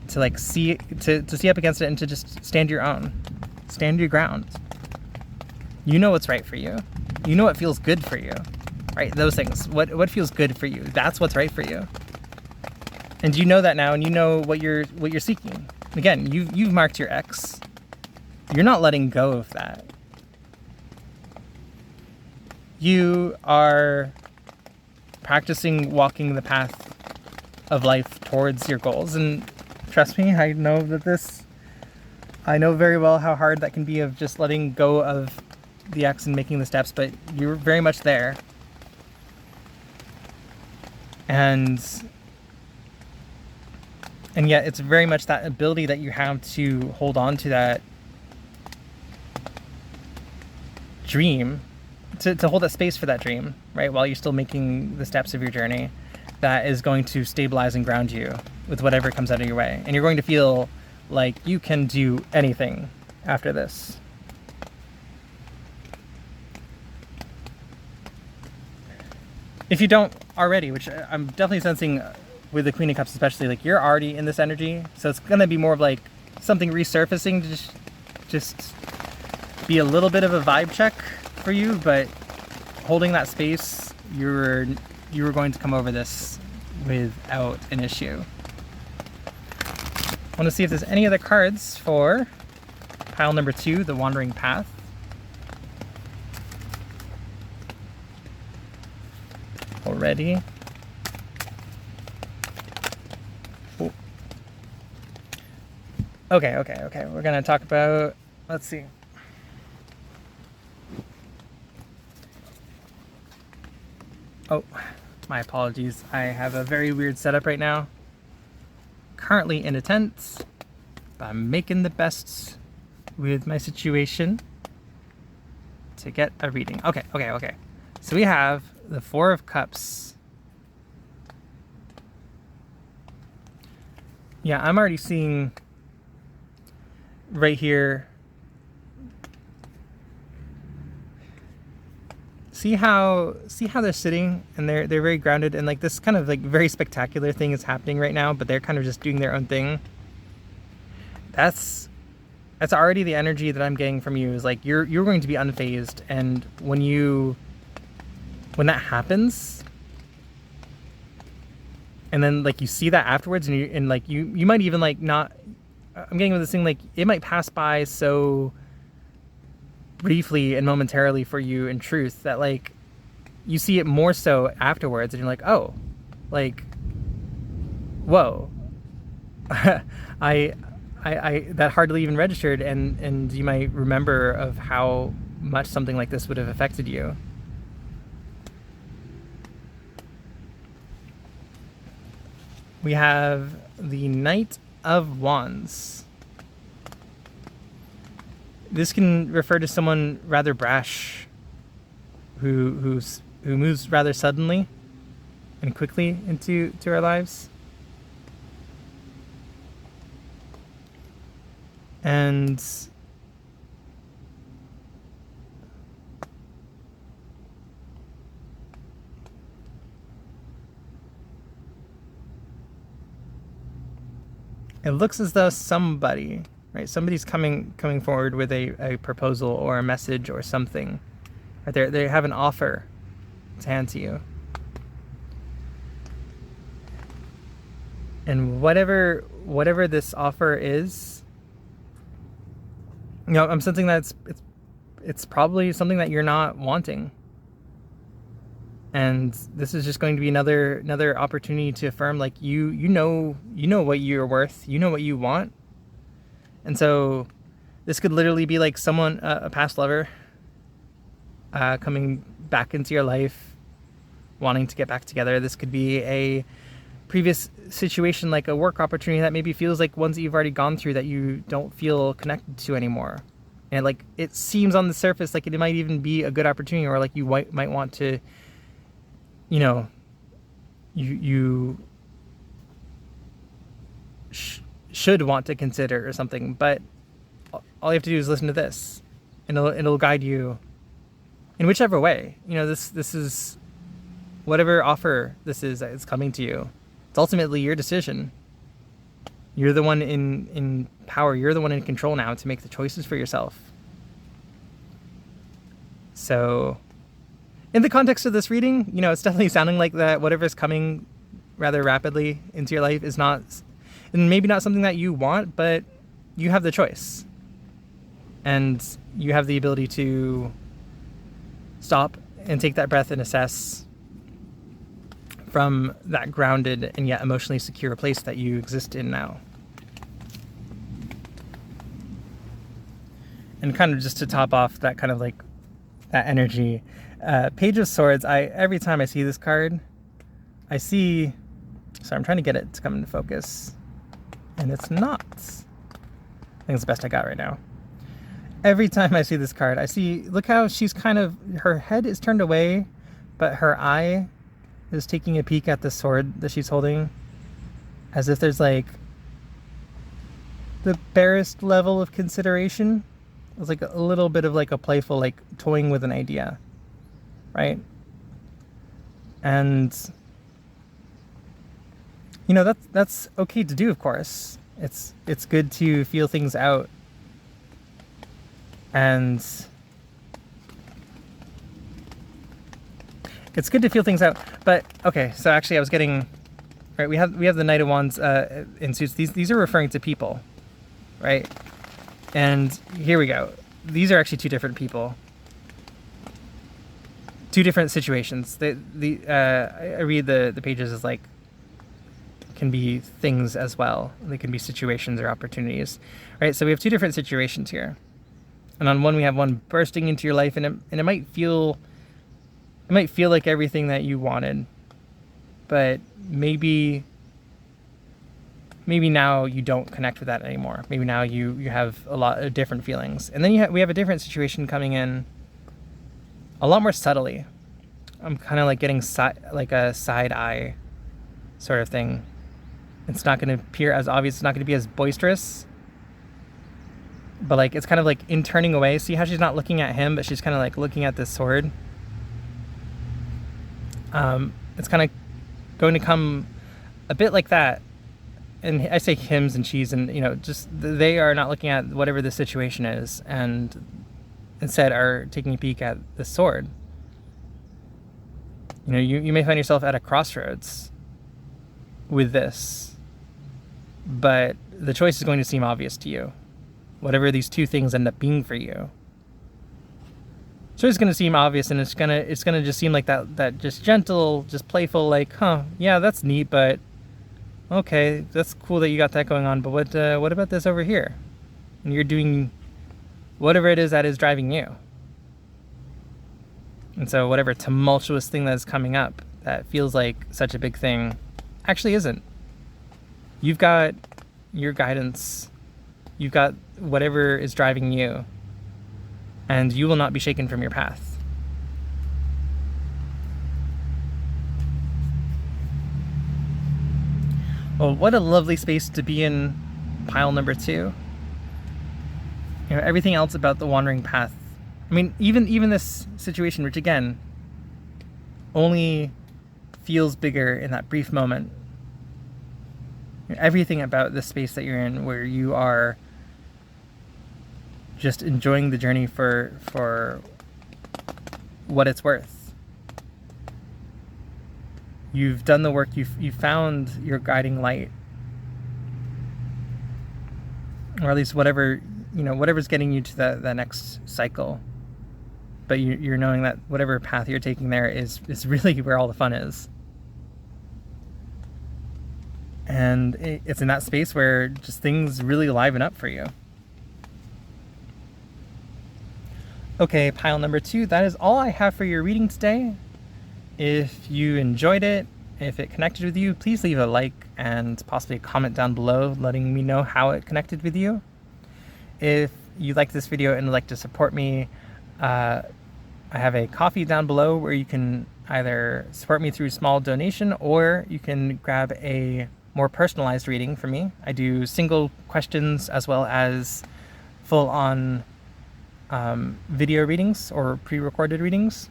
to like see up against it and to just stand your ground. You know what's right for you. You know what feels good for you, right? Those things. What feels good for you? That's what's right for you. And you know that now, and you know what you're seeking. Again, you've marked your X. You're not letting go of that. You are practicing walking the path of life towards your goals. And trust me, I know very well how hard that can be, of just letting go of the X and making the steps, but you're very much there. And yet it's very much that ability that you have to hold on to that dream, to hold that space for that dream, right, while you're still making the steps of your journey, that is going to stabilize and ground you with whatever comes out of your way. And you're going to feel like you can do anything after this. If you don't already, which I'm definitely sensing with the Queen of Cups especially, like you're already in this energy, so it's going to be more of like something resurfacing to just be a little bit of a vibe check for you, but holding that space, you were going to come over this without an issue. I want to see if there's any other cards for pile number 2, the Wandering Path. Already. Ooh. Okay. We're gonna talk about, let's see. Oh, my apologies. I have a very weird setup right now. Currently in a tent, but I'm making the best with my situation to get a reading. Okay. So we have the 4 of Cups. Yeah, I'm already seeing right here. See how they're sitting, and they're very grounded, and like this kind of like very spectacular thing is happening right now, but they're kind of just doing their own thing. That's already the energy that I'm getting from you, is like you're going to be unfazed, and when that happens, and then like you see that afterwards, and like you might even like not, I'm getting with this thing, like it might pass by so briefly and momentarily for you, in truth, that like you see it more so afterwards, and you're like, oh, like, whoa. I that hardly even registered, and you might remember of how much something like this would have affected you. We have the Knight of Wands. This can refer to someone rather brash, who moves rather suddenly and quickly into our lives. And it looks as though somebody, right, somebody's coming forward with a proposal or a message or something. Right, they have an offer to hand to you. And whatever this offer is, you know, I'm sensing that it's probably something that you're not wanting. And this is just going to be another opportunity to affirm, like you know what you're worth, you know what you want. And so this could literally be like someone, a past lover, coming back into your life, wanting to get back together. This could be a previous situation, like a work opportunity that maybe feels like ones that you've already gone through that you don't feel connected to anymore. And like it seems on the surface like it might even be a good opportunity, or like you might want to, you know, you should want to consider or something. But all you have to do is listen to this, and it'll guide you in whichever way. You know, this is whatever offer this is that is coming to you. It's ultimately your decision. You're the one in power. You're the one in control now to make the choices for yourself. So in the context of this reading, you know, it's definitely sounding like that whatever's coming rather rapidly into your life is not, and maybe not something that you want, but you have the choice. And you have the ability to stop and take that breath and assess from that grounded and yet emotionally secure place that you exist in now. And kind of just to top off that kind of like that energy, Page of Swords, every time I see this card, I see, sorry, I'm trying to get it to come into focus, and it's not. I think it's the best I got right now. Every time I see this card, I see, look how she's kind of, her head is turned away, but her eye is taking a peek at the sword that she's holding, as if there's like the barest level of consideration. It's like a little bit of like a playful, like toying with an idea, right? And you know, that's okay to do, of course. It's good to feel things out. And it's good to feel things out. But okay, so actually I was getting, right, we have the Knight of Wands in suits. These are referring to people, right? And here we go. These are actually two different people. Two different situations. I read the pages as like, can be things as well. They can be situations or opportunities, right? So we have two different situations here. And on one, we have one bursting into your life, and it might feel like everything that you wanted, but maybe now you don't connect with that anymore. Maybe now you have a lot of different feelings. And then we have a different situation coming in a lot more subtly. I'm kind of like getting like a side eye sort of thing. It's not going to appear as obvious. It's not going to be as boisterous. But like, it's kind of like in turning away. See how she's not looking at him, but she's kind of like looking at this sword. It's kind of going to come a bit like that. And I say hims and she's, and you know, just they are not looking at whatever the situation is, and instead are taking a peek at the sword. You know, you may find yourself at a crossroads with this, but the choice is going to seem obvious to you. Whatever these two things end up being for you. So it's going to seem obvious, and it's gonna just seem like that just gentle, just playful, like, huh, yeah, that's neat, but okay, that's cool that you got that going on, but what about this over here? And you're doing whatever it is that is driving you. And so whatever tumultuous thing that is coming up that feels like such a big thing actually isn't. You've got your guidance. You've got whatever is driving you, and you will not be shaken from your path. Well, what a lovely space to be in, pile number 2. You know, everything else about the wandering path. I mean, even this situation, which again, only feels bigger in that brief moment. You know, everything about the space that you're in, where you are just enjoying the journey for what it's worth. You've done the work, you've found your guiding light. Or at least whatever, you know, whatever's getting you to the next cycle. But you're knowing that whatever path you're taking there is really where all the fun is. And it's in that space where just things really liven up for you. Okay, pile number 2, that is all I have for your reading today. If you enjoyed it, if it connected with you, please leave a like and possibly a comment down below letting me know how it connected with you. If you like this video and would like to support me, I have a Ko-fi down below where you can either support me through small donation, or you can grab a more personalized reading from me. I do single questions as well as full-on video readings or pre-recorded readings.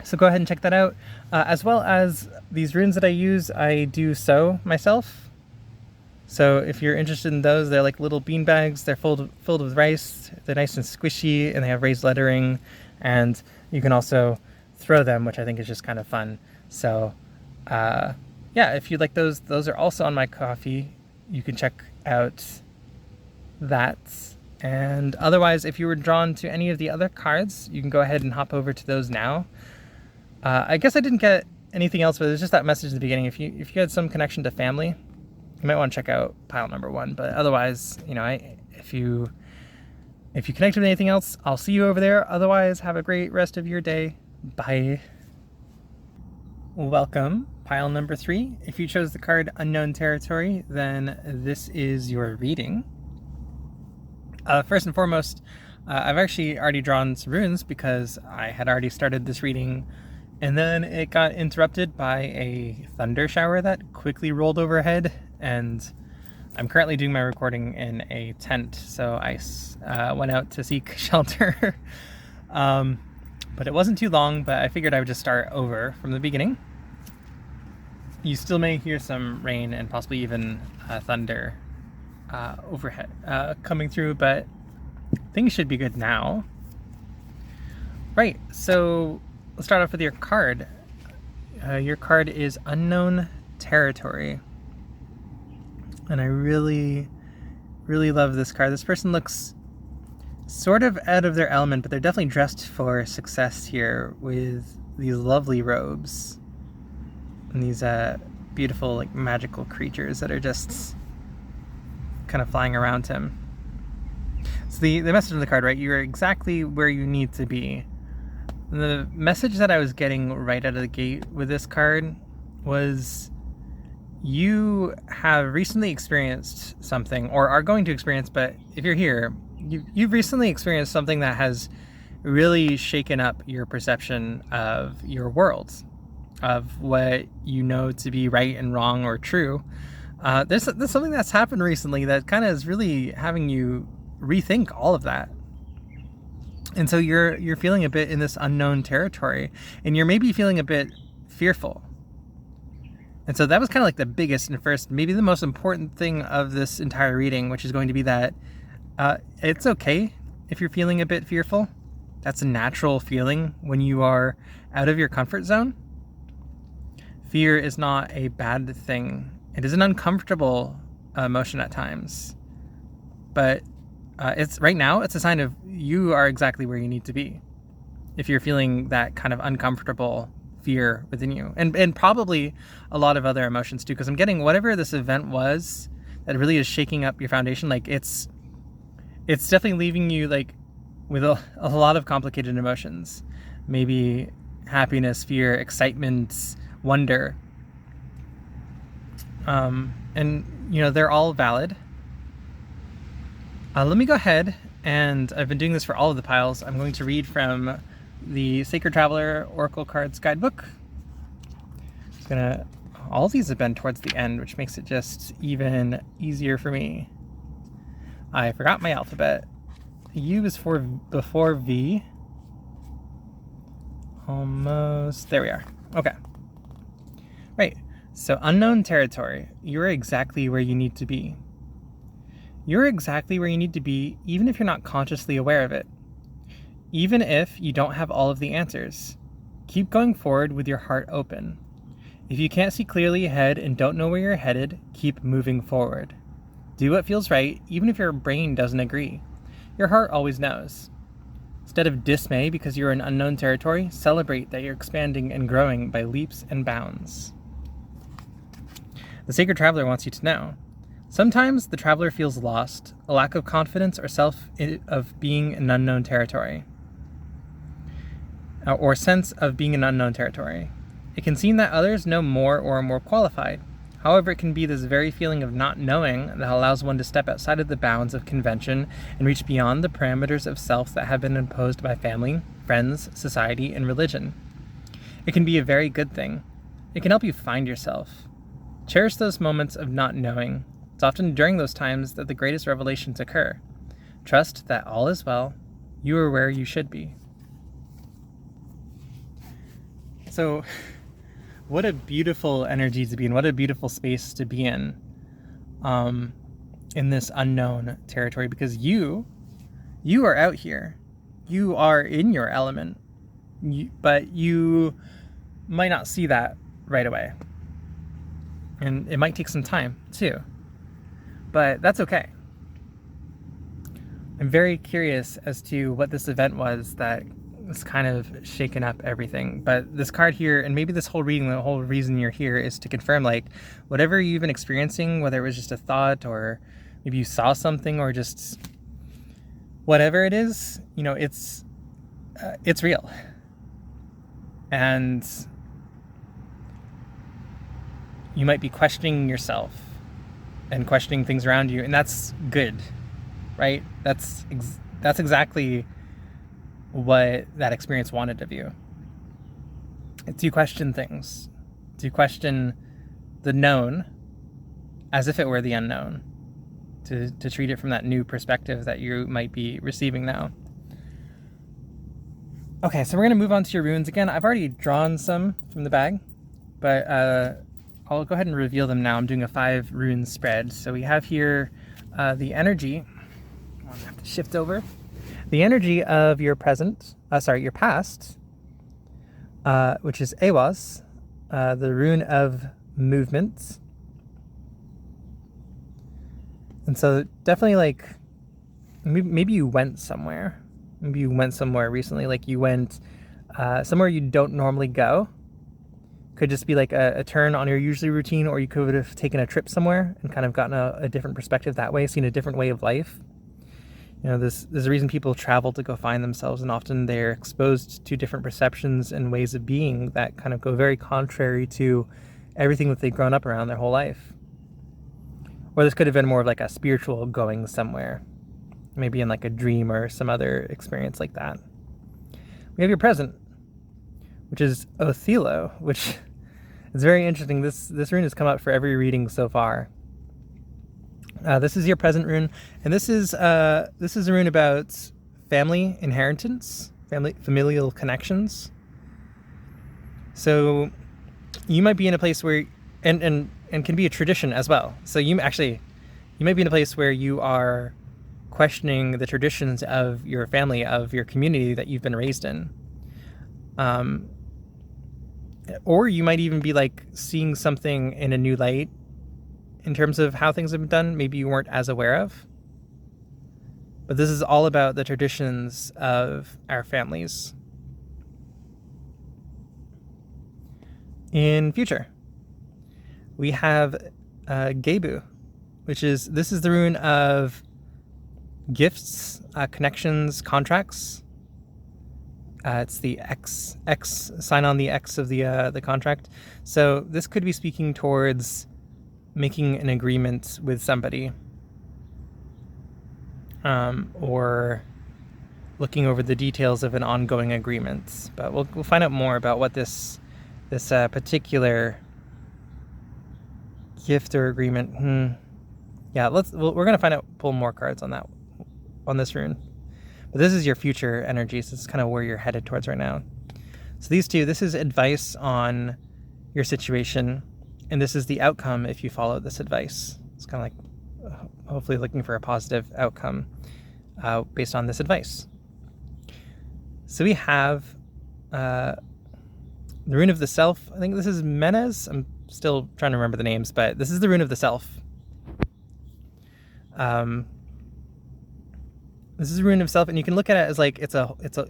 So go ahead and check that out. As well as these runes that I use, I do sew myself. So if you're interested in those, they're like little bean bags. They're filled with rice. They're nice and squishy, and they have raised lettering. And you can also throw them, which I think is just kind of fun. So yeah, if you'd like those are also on my Ko-fi. You can check out that And otherwise, if you were drawn to any of the other cards, you can go ahead and hop over to those now. I guess I didn't get anything else, but it's just that message at the beginning. If you had some connection to family, you might want to check out pile number 1. But otherwise, if you connect with anything else, I'll see you over there. Otherwise, have a great rest of your day. Bye. Welcome, pile number 3. If you chose the card Unknown Territory, then this is your reading. First and foremost, I've actually already drawn some runes because I had already started this reading, and then it got interrupted by a thunder shower that quickly rolled overhead, and I'm currently doing my recording in a tent, so I went out to seek shelter. But it wasn't too long, but I figured I would just start over from the beginning. You still may hear some rain and possibly even thunder overhead coming through, but things should be good now. Right, so let's start off with your card. Your card is Unknown Territory. And I really, really love this card. This person looks sort of out of their element, but they're definitely dressed for success here with these lovely robes and these beautiful, like, magical creatures that are just kind of flying around him. So the message on the card, right? You're exactly where you need to be. The message that I was getting right out of the gate with this card was you have recently experienced something, or are going to experience, but if you're here, you've recently experienced something that has really shaken up your perception of your world, of what you know to be right and wrong or true. There's something that's happened recently that kind of is really having you rethink all of that. And so you're feeling a bit in this unknown territory, and you're maybe feeling a bit fearful. And so that was kind of like the biggest and first, maybe the most important thing of this entire reading, which is going to be that it's okay if you're feeling a bit fearful. That's a natural feeling when you are out of your comfort zone. Fear is not a bad thing. It is an uncomfortable emotion at times, but it's right now, it's a sign of you are exactly where you need to be. If you're feeling that kind of uncomfortable fear within you, and probably a lot of other emotions too, because I'm getting whatever this event was that really is shaking up your foundation, like it's definitely leaving you like with a lot of complicated emotions, maybe happiness, fear, excitement, wonder, and they're all valid. Let me go ahead, and I've been doing this for all of the piles. I'm going to read from the Sacred Traveler Oracle Cards Guidebook. All of these have been towards the end, which makes it just even easier for me. I forgot my alphabet. U is for before V. Almost. There we are. Okay. Right. So, unknown territory. You're exactly where you need to be. You're exactly where you need to be, even if you're not consciously aware of it. Even if you don't have all of the answers. Keep going forward with your heart open. If you can't see clearly ahead and don't know where you're headed, keep moving forward. Do what feels right, even if your brain doesn't agree. Your heart always knows. Instead of dismay because you're in unknown territory, celebrate that you're expanding and growing by leaps and bounds. The Sacred Traveler wants you to know. Sometimes the traveler feels lost, a lack of confidence or of being in unknown territory, or sense of being in unknown territory. It can seem that others know more or are more qualified. However, it can be this very feeling of not knowing that allows one to step outside of the bounds of convention and reach beyond the parameters of self that have been imposed by family, friends, society, and religion. It can be a very good thing. It can help you find yourself. Cherish those moments of not knowing. It's often during those times that the greatest revelations occur. Trust that all is well. You are where you should be. So, what a beautiful energy to be in. What a beautiful space to be in this unknown territory, because you are out here. You are in your element, but you might not see that right away. And it might take some time too. But that's okay. I'm very curious as to what this event was that was kind of shaken up everything. But this card here, and maybe this whole reading, the whole reason you're here is to confirm, like, whatever you've been experiencing, whether it was just a thought or maybe you saw something or just whatever it is, you know, it's real. And you might be questioning yourself and questioning things around you, and that's good, right? That's exactly what that experience wanted of you. It's you question things. It's you question the known as if it were the unknown, to treat it from that new perspective that you might be receiving now. Okay, so we're going to move on to your runes again. I've already drawn some from the bag, but I'll go ahead and reveal them now. I'm doing a 5 rune spread. So we have here the energy. I'll have to shift over. The energy of your present, your past, which is Awas, the rune of movement. And so definitely, like, maybe you went somewhere. Maybe you went somewhere recently, like you went somewhere you don't normally go. Could just be like a turn on your usually routine, or you could have taken a trip somewhere and kind of gotten a different perspective that way, seen a different way of life. You know, there's a reason people travel to go find themselves, and often they're exposed to different perceptions and ways of being that kind of go very contrary to everything that they've grown up around their whole life. Or this could have been more of like a spiritual going somewhere, maybe in like a dream or some other experience like that. We have your present, which is Othello, which is very interesting. This rune has come up for every reading so far. This is your present rune, and this is a rune about family inheritance, familial connections. So you might be in a place where, and can be a tradition as well. So you might be in a place where you are questioning the traditions of your family, of your community that you've been raised in. Or you might even be like seeing something in a new light in terms of how things have been done, maybe you weren't as aware of. But this is all about the traditions of our families. In future, we have Gebu, this is the rune of gifts, connections, contracts. It's the X sign on the X of the contract. So this could be speaking towards making an agreement with somebody, or looking over the details of an ongoing agreement. But we'll find out more about what this particular gift or agreement. Yeah, we're gonna pull more cards on this rune. But this is your future energy, so this is kind of where you're headed towards right now. So these two, this is advice on your situation, and this is the outcome if you follow this advice. It's kind of like hopefully looking for a positive outcome based on this advice. So we have the rune of the self. I think this is Menes. I'm still trying to remember the names, but this is the rune of the self. This is a rune of self, and you can look at it as like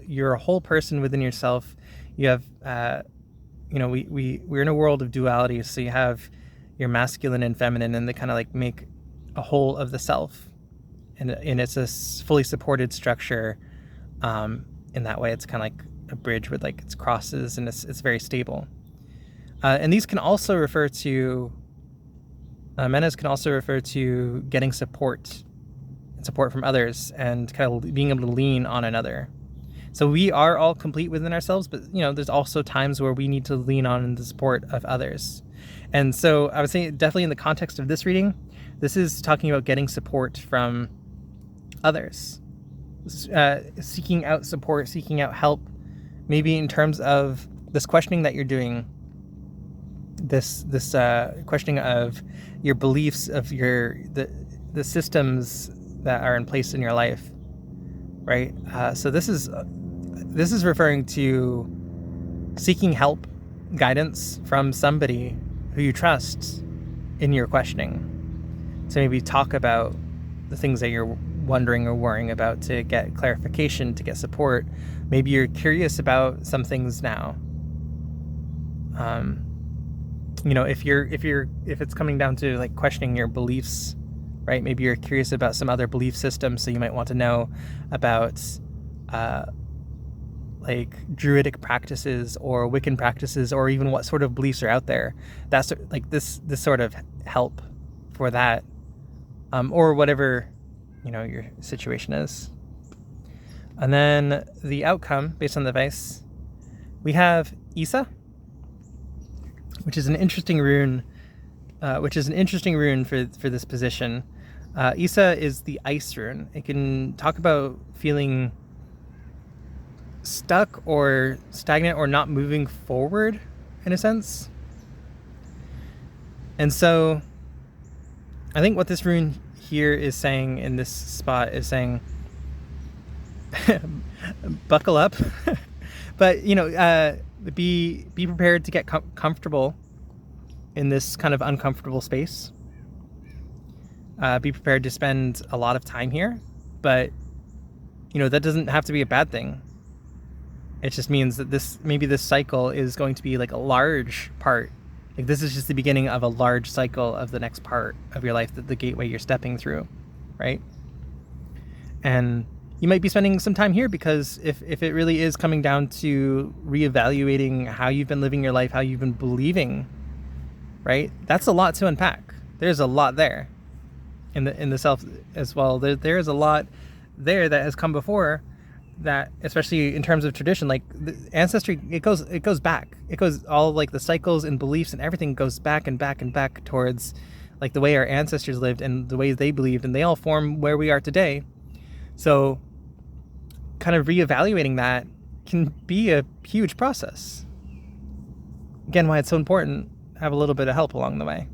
you're a whole person within yourself. You have we're in a world of duality, so you have your masculine and feminine, and they kind of like make a whole of the self, and it's a fully supported structure. In that way, it's kind of like a bridge with like its crosses, and it's very stable. And these can also refer to menas can also refer to getting support from others and kind of being able to lean on another. So we are all complete within ourselves, but there's also times where we need to lean on the support of others. And so I would say definitely in the context of this reading, this is talking about getting support from others, seeking out support, seeking out help, maybe in terms of this questioning that you're doing, this questioning of your beliefs, of the systems that are in place in your life, right? So this is referring to seeking help, guidance from somebody who you trust in your questioning. So maybe talk about the things that you're wondering or worrying about to get clarification, to get support. Maybe you're curious about some things now. If it's coming down to like questioning your beliefs, right? Maybe you're curious about some other belief systems, so you might want to know about like druidic practices or Wiccan practices, or even what sort of beliefs are out there. That's like this sort of help for that, or whatever your situation is. And then the outcome based on the device, we have Isa, which is an interesting rune. For this position. Isa is the ice rune. It can talk about feeling stuck or stagnant or not moving forward in a sense. And so I think what this rune here is saying in this spot is saying buckle up. But be prepared to get comfortable in this kind of uncomfortable space. Be prepared to spend a lot of time here, but that doesn't have to be a bad thing. It just means that this cycle is going to be like a large part. Like this is just the beginning of a large cycle of the next part of your life, the gateway you're stepping through, right? And you might be spending some time here because if it really is coming down to reevaluating how you've been living your life, how you've been believing, right? That's a lot to unpack. There's a lot there in the self as well. There is a lot there that has come before that, especially in terms of tradition, like the ancestry, it goes back. It goes all like the cycles and beliefs and everything goes back and back and back towards like the way our ancestors lived and the ways they believed, and they all form where we are today. So kind of reevaluating that can be a huge process. Again, why it's so important to have a little bit of help along the way.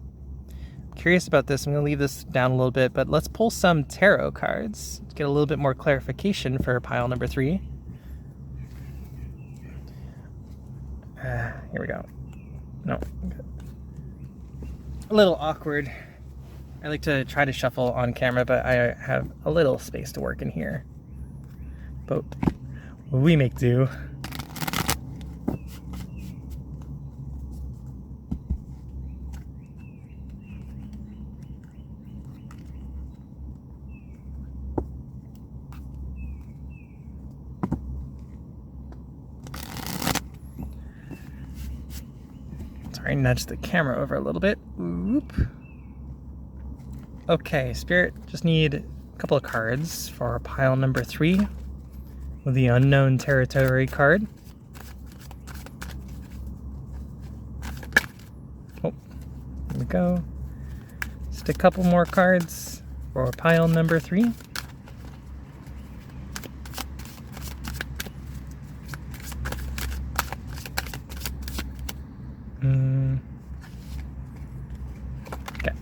Curious about this. I'm going to leave this down a little bit, but let's pull some tarot cards to get a little bit more clarification for pile number 3. Here we go. No. A little awkward. I like to try to shuffle on camera, but I have a little space to work in here. But we make do. Sorry, nudge the camera over a little bit. Oop. Okay, Spirit, just need a couple of cards for pile number 3 with the unknown territory card. Oh, here we go. Just a couple more cards for pile number 3. Okay.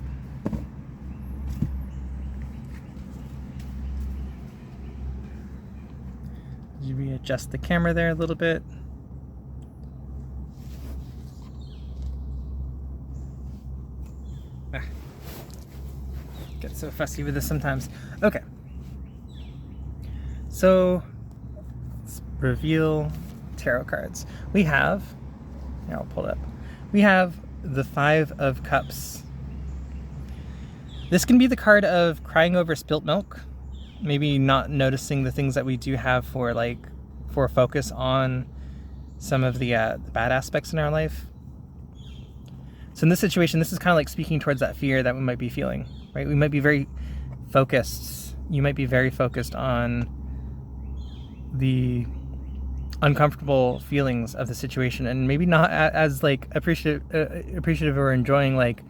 You readjust the camera there a little bit. Get so fussy with this sometimes. Okay. So let's reveal tarot cards. We have, here, I'll pull it up. We have the 5 of Cups. This can be the card of crying over spilt milk, maybe not noticing the things that we do have for focus on some of the bad aspects in our life. So in this situation, this is kind of like speaking towards that fear that we might be feeling, right? We might be very focused. You might be very focused on the uncomfortable feelings of the situation, and maybe not as like appreciative or enjoying like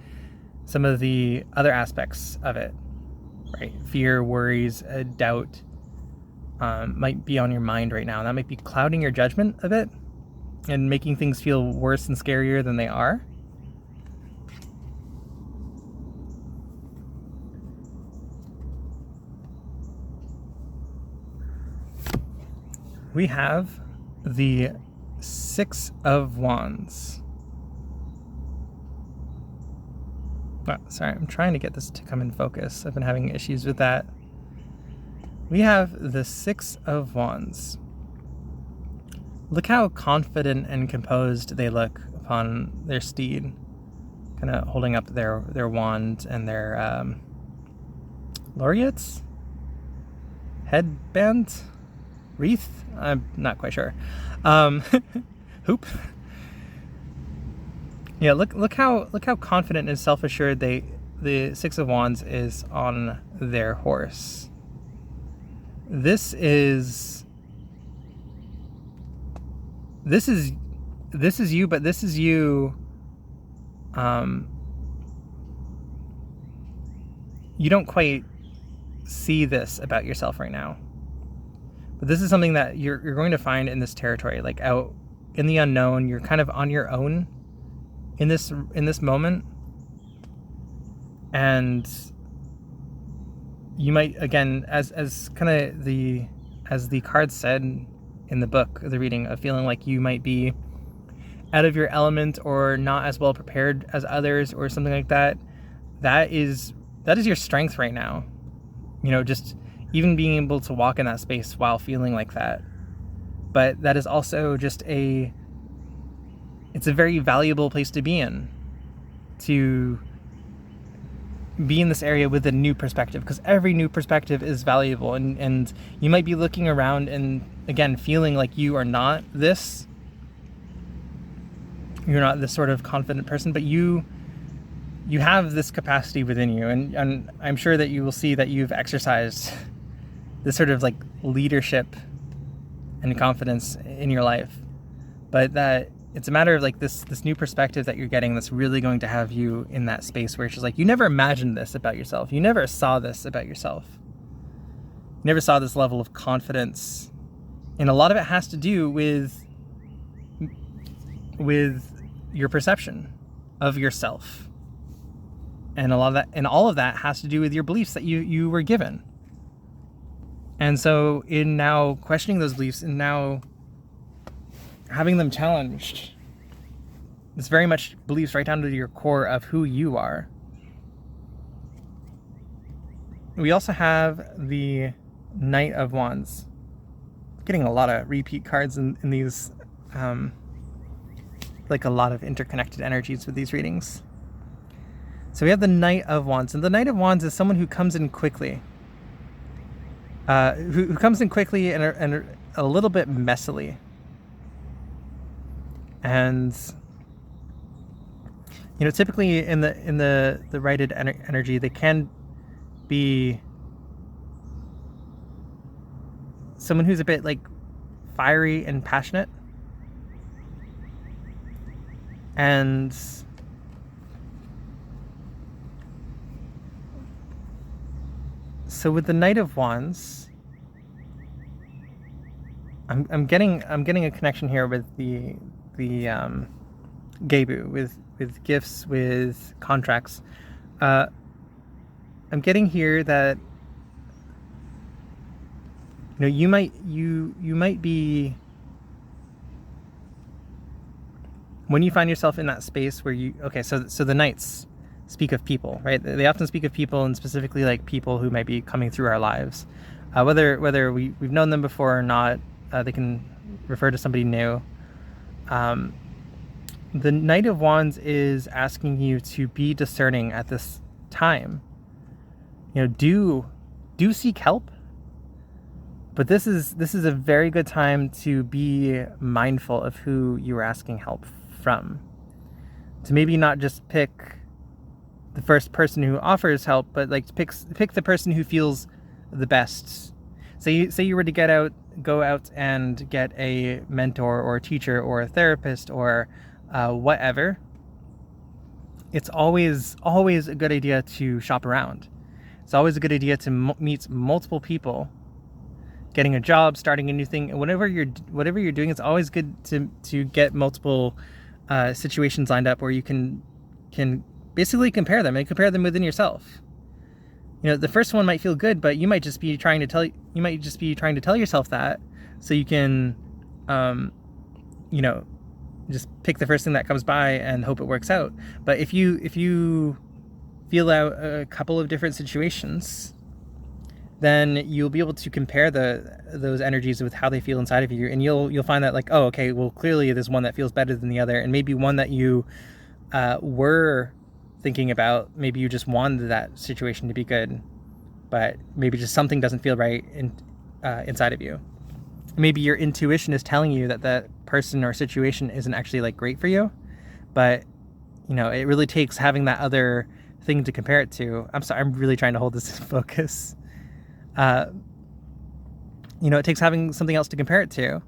some of the other aspects of it, right? Fear, worries, doubt might be on your mind right now. That might be clouding your judgment a bit and making things feel worse and scarier than they are. We have the 6 of Wands. Oh, sorry, I'm trying to get this to come in focus. I've been having issues with that. we have the Six of Wands. Look how confident and composed they look upon their steed, kind of holding up their wand and their laureates? Headband? Wreath? I'm not quite sure. Hoop? Yeah, look how confident and self-assured the Six of Wands is on their horse. This is you, but this is you. You don't quite see this about yourself right now, but this is something that you're going to find in this territory, like out in the unknown. You're kind of on your own in this moment, and you might, again, as kind of as the card said in the book, the reading, of feeling like you might be out of your element or not as well prepared as others or something like that. That is your strength right now. You know, just even being able to walk in that space while feeling like that. But that is also just it's a very valuable place to be in, to be in this area with a new perspective, because every new perspective is valuable. And you might be looking around and, again, feeling like you're not this sort of confident person, but you have this capacity within you, and I'm sure that you will see that you've exercised this sort of like leadership and confidence in your life, but that it's a matter of like this new perspective that you're getting that's really going to have you in that space where it's just like you never imagined this about yourself. You never saw this about yourself. You never saw this level of confidence. And a lot of it has to do with your perception of yourself. And all of that has to do with your beliefs that you were given. And so in now questioning those beliefs and now having them challenged, it's very much beliefs right down to your core of who you are. We also have the Knight of Wands. Getting a lot of repeat cards in these, like a lot of interconnected energies with these readings. So we have the Knight of Wands, and the Knight of Wands is someone who comes in quickly, who comes in quickly and a little bit messily. And you know, typically in the righted energy, they can be someone who's a bit like fiery and passionate. And so with the Knight of Wands, I'm getting a connection here with the Gebu, with gifts, with contracts. I'm getting here that you know, you might be, when you find yourself in that space where so the knights speak of people, right? They often speak of people, and specifically like people who might be coming through our lives, whether we've known them before or not. They can refer to somebody new. The Knight of Wands is asking you to be discerning at this time. You know, do seek help, but this is a very good time to be mindful of who you are asking help from. To maybe not just pick the first person who offers help, but like pick the person who feels the best. Say you were to go out and get a mentor or a teacher or a therapist or whatever. It's always a good idea to shop around. It's always a good idea to meet multiple people. Getting a job, starting a new thing, whatever you're doing, it's always good to get multiple situations lined up where you can basically compare them within yourself. You know, the first one might feel good, but you might just be trying to tell yourself that so you can, you know, just pick the first thing that comes by and hope it works out. But if you feel out a couple of different situations then you'll be able to compare those energies with how they feel inside of you, and you'll find that like, oh, okay, well, clearly there's one that feels better than the other, and maybe one that you were thinking about, maybe you just wanted that situation to be good, but maybe just something doesn't feel right inside of you. Maybe your intuition is telling you that that person or situation isn't actually like great for you, but you know, it really takes having that other thing to compare it to. I'm sorry, I'm really trying to hold this in focus. You know, it takes having something else to compare it to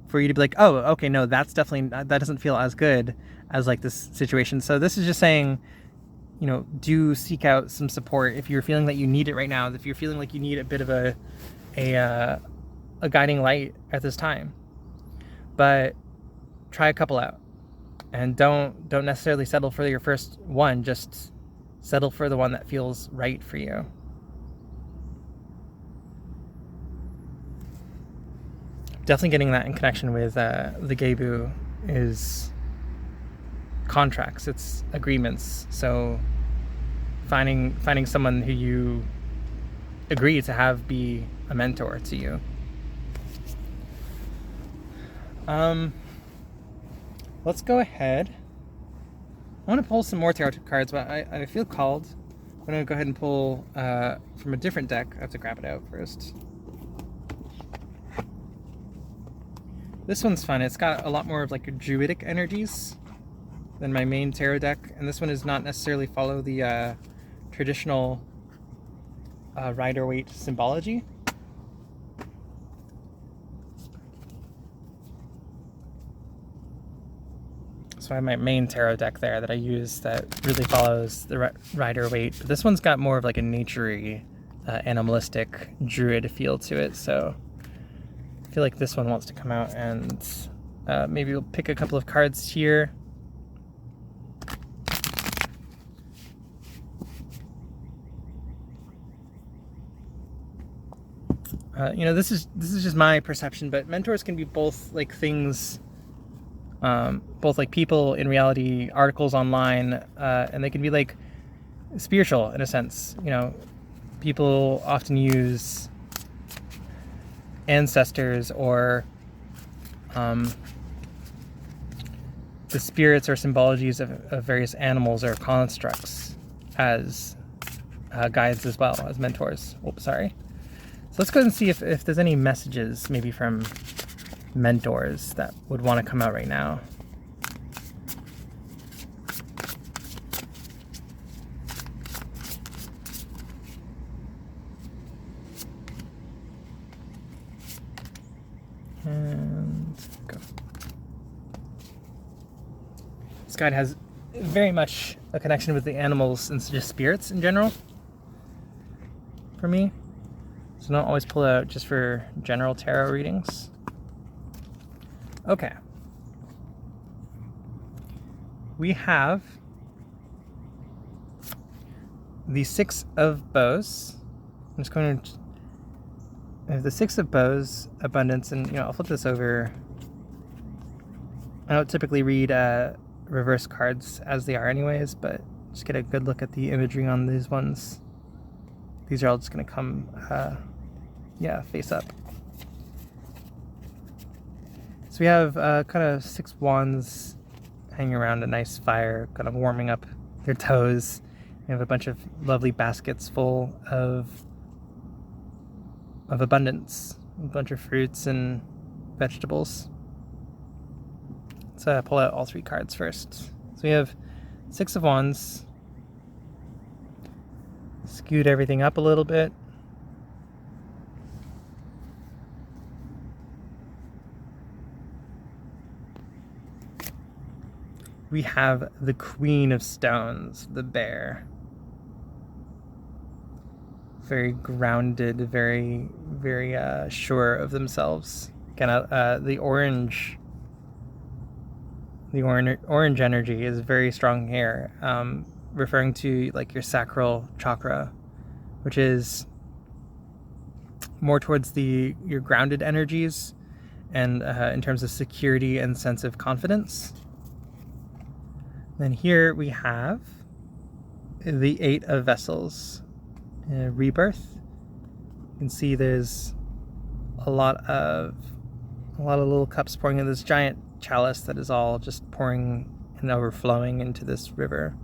for you to be like, oh, okay, no, that's definitely, that doesn't feel as good as like this situation. So this is just saying, you know, do seek out some support if you're feeling that you need it right now. If you're feeling like you need a bit of a guiding light at this time, but try a couple out, and don't necessarily settle for your first one. Just settle for the one that feels right for you. Definitely getting that in connection with the Gebu is contracts, it's agreements. So finding someone who you agree to have be a mentor to you. Let's go ahead. I want to pull some more tarot cards, but I feel called. I'm going to go ahead and pull from a different deck. I have to grab it out first. This one's fun. It's got a lot more of like druidic energies than my main tarot deck, and this one is not necessarily follow the traditional Rider-Waite symbology. So I have my main tarot deck there that I use that really follows the Rider-Waite, but this one's got more of like a naturey, animalistic druid feel to it. So I feel like this one wants to come out, and maybe we'll pick a couple of cards here. You know, this is just my perception, but mentors can be both like things, both like people in reality, articles online, and they can be like spiritual in a sense. You know, people often use ancestors or the spirits or symbologies of various animals or constructs as guides as well as mentors. Oops, sorry. So let's go ahead and see if there's any messages maybe from mentors that would want to come out right now. And go. This guide has very much a connection with the animals and just spirits in general for me. So don't always pull it out just for general tarot readings. Okay. We have the Six of Bows. I'm just going to have the Six of Bows, abundance, and you know, I'll flip this over. I don't typically read reverse cards as they are anyways, but just get a good look at the imagery on these ones. These are all just going to come face up. So we have kind of 6 wands hanging around a nice fire, kind of warming up their toes. We have a bunch of lovely baskets full of abundance, a bunch of fruits and vegetables. Let's pull out all 3 cards first. So we have 6 of wands. Scoot everything up a little bit. We have the Queen of Stones, the bear. Very grounded, very, very sure of themselves. Kind of the orange energy is very strong here, referring to like your sacral chakra, which is more towards your grounded energies, and in terms of security and sense of confidence. Then here we have the 8 of Vessels, rebirth, You can see there's a lot of little cups pouring into this giant chalice that is all just pouring and overflowing into this river.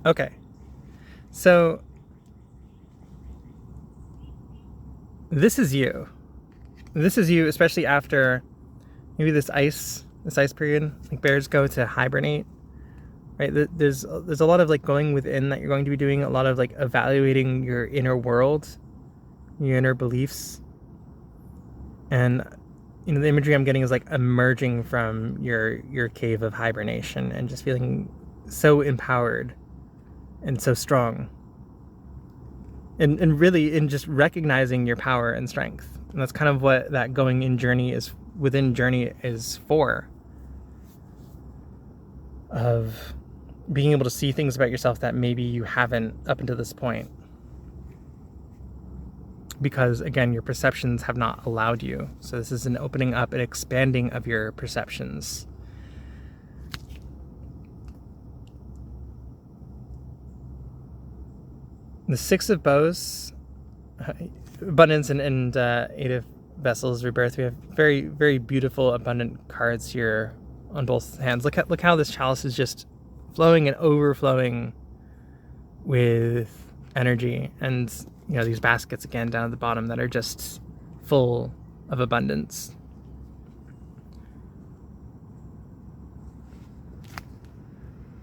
Okay, so this is you. This is you, especially after maybe this ice period. Like bears go to hibernate, right? There's a lot of like going within that you're going to be doing, a lot of like evaluating your inner world, your inner beliefs, and the imagery I'm getting is like emerging from your cave of hibernation and just feeling so empowered and so strong, and really in just recognizing your power and strength. And that's kind of what that going in journey is, within journey is for, of being able to see things about yourself that maybe you haven't up until this point, because again your perceptions have not allowed you. So this is an opening up and expanding of your perceptions. The Six of Bows, abundance, and Eight of Vessels, rebirth. We have very, very beautiful, abundant cards here on both hands. Look how this chalice is just flowing and overflowing with energy, and these baskets again down at the bottom that are just full of abundance.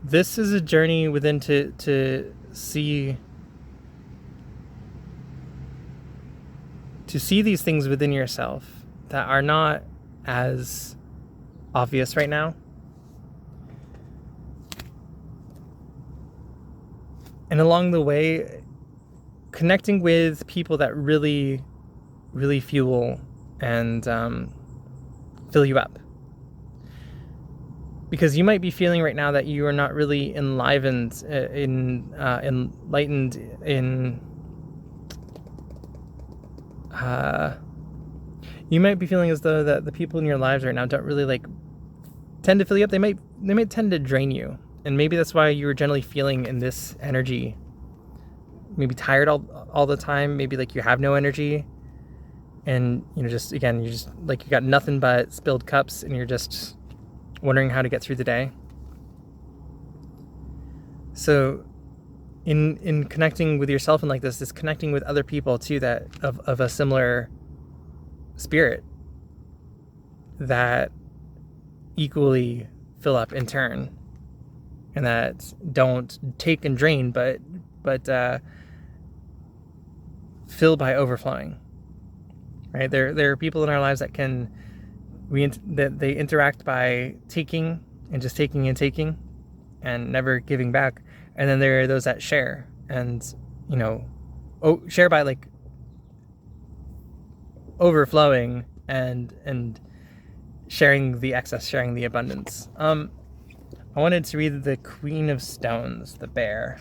This is a journey within to see these things within yourself that are not as obvious right now. And along the way, connecting with people that really, really fuel and fill you up. Because you might be feeling right now that you are not really enlivened, enlightened in... you might be feeling as though that the people in your lives right now don't really tend to fill you up. They might tend to drain you, and maybe that's why you were generally feeling in this energy, maybe tired all the time, maybe you have no energy, and you're just you got nothing but spilled cups, and you're just wondering how to get through the day. So in connecting with yourself and this is connecting with other people too, that of a similar spirit, that equally fill up in turn, and that don't take and drain, but fill by overflowing. Right? There are people in our lives that they interact by taking and just taking and taking and never giving back. And then there are those that share and, share by overflowing and sharing the excess, sharing the abundance. I wanted to read the Queen of Stones, the bear.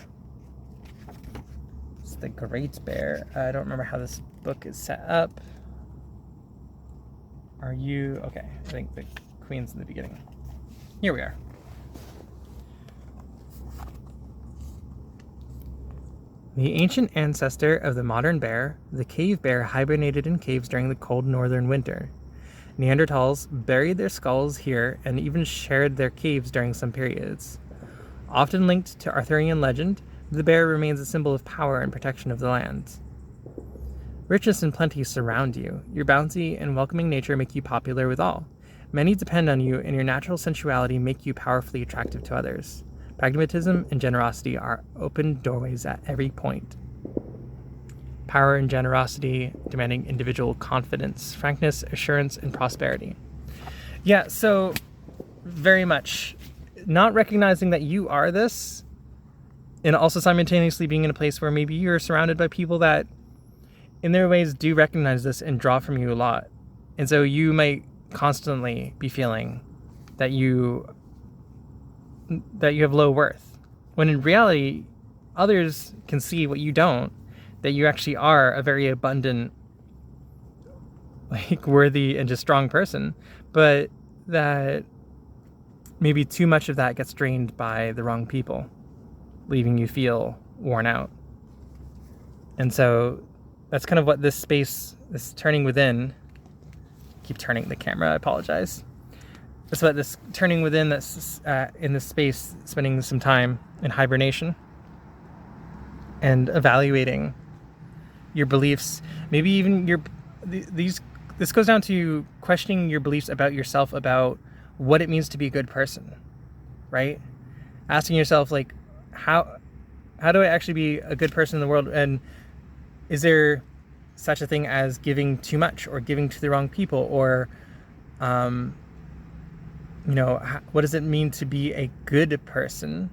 It's the Great Bear. I don't remember how this book is set up. Are you... Okay, I think the Queen's in the beginning. Here we are. The ancient ancestor of the modern bear, the cave bear hibernated in caves during the cold northern winter. Neanderthals buried their skulls here and even shared their caves during some periods. Often linked to Arthurian legend, the bear remains a symbol of power and protection of the land. Richness and plenty surround you. Your bounty and welcoming nature make you popular with all. Many depend on you, and your natural sensuality make you powerfully attractive to others. Pragmatism and generosity are open doorways at every point. Power and generosity demanding individual confidence, frankness, assurance, and prosperity. Yeah, so very much not recognizing that you are this, and also simultaneously being in a place where maybe you're surrounded by people that in their ways do recognize this and draw from you a lot. And so you might constantly be feeling that you have low worth, when in reality others can see what you don't, that you actually are a very abundant, like, worthy and just strong person, but that maybe too much of that gets drained by the wrong people, leaving you feel worn out. And so that's kind of what this space, this turning within, keep turning the camera, I apologize. That's what this turning within, that's in this space, spending some time in hibernation and evaluating your beliefs, maybe even this goes down to questioning your beliefs about yourself, about what it means to be a good person, right? Asking yourself, like, how do I actually be a good person in the world? And is there such a thing as giving too much or giving to the wrong people? Or, what does it mean to be a good person?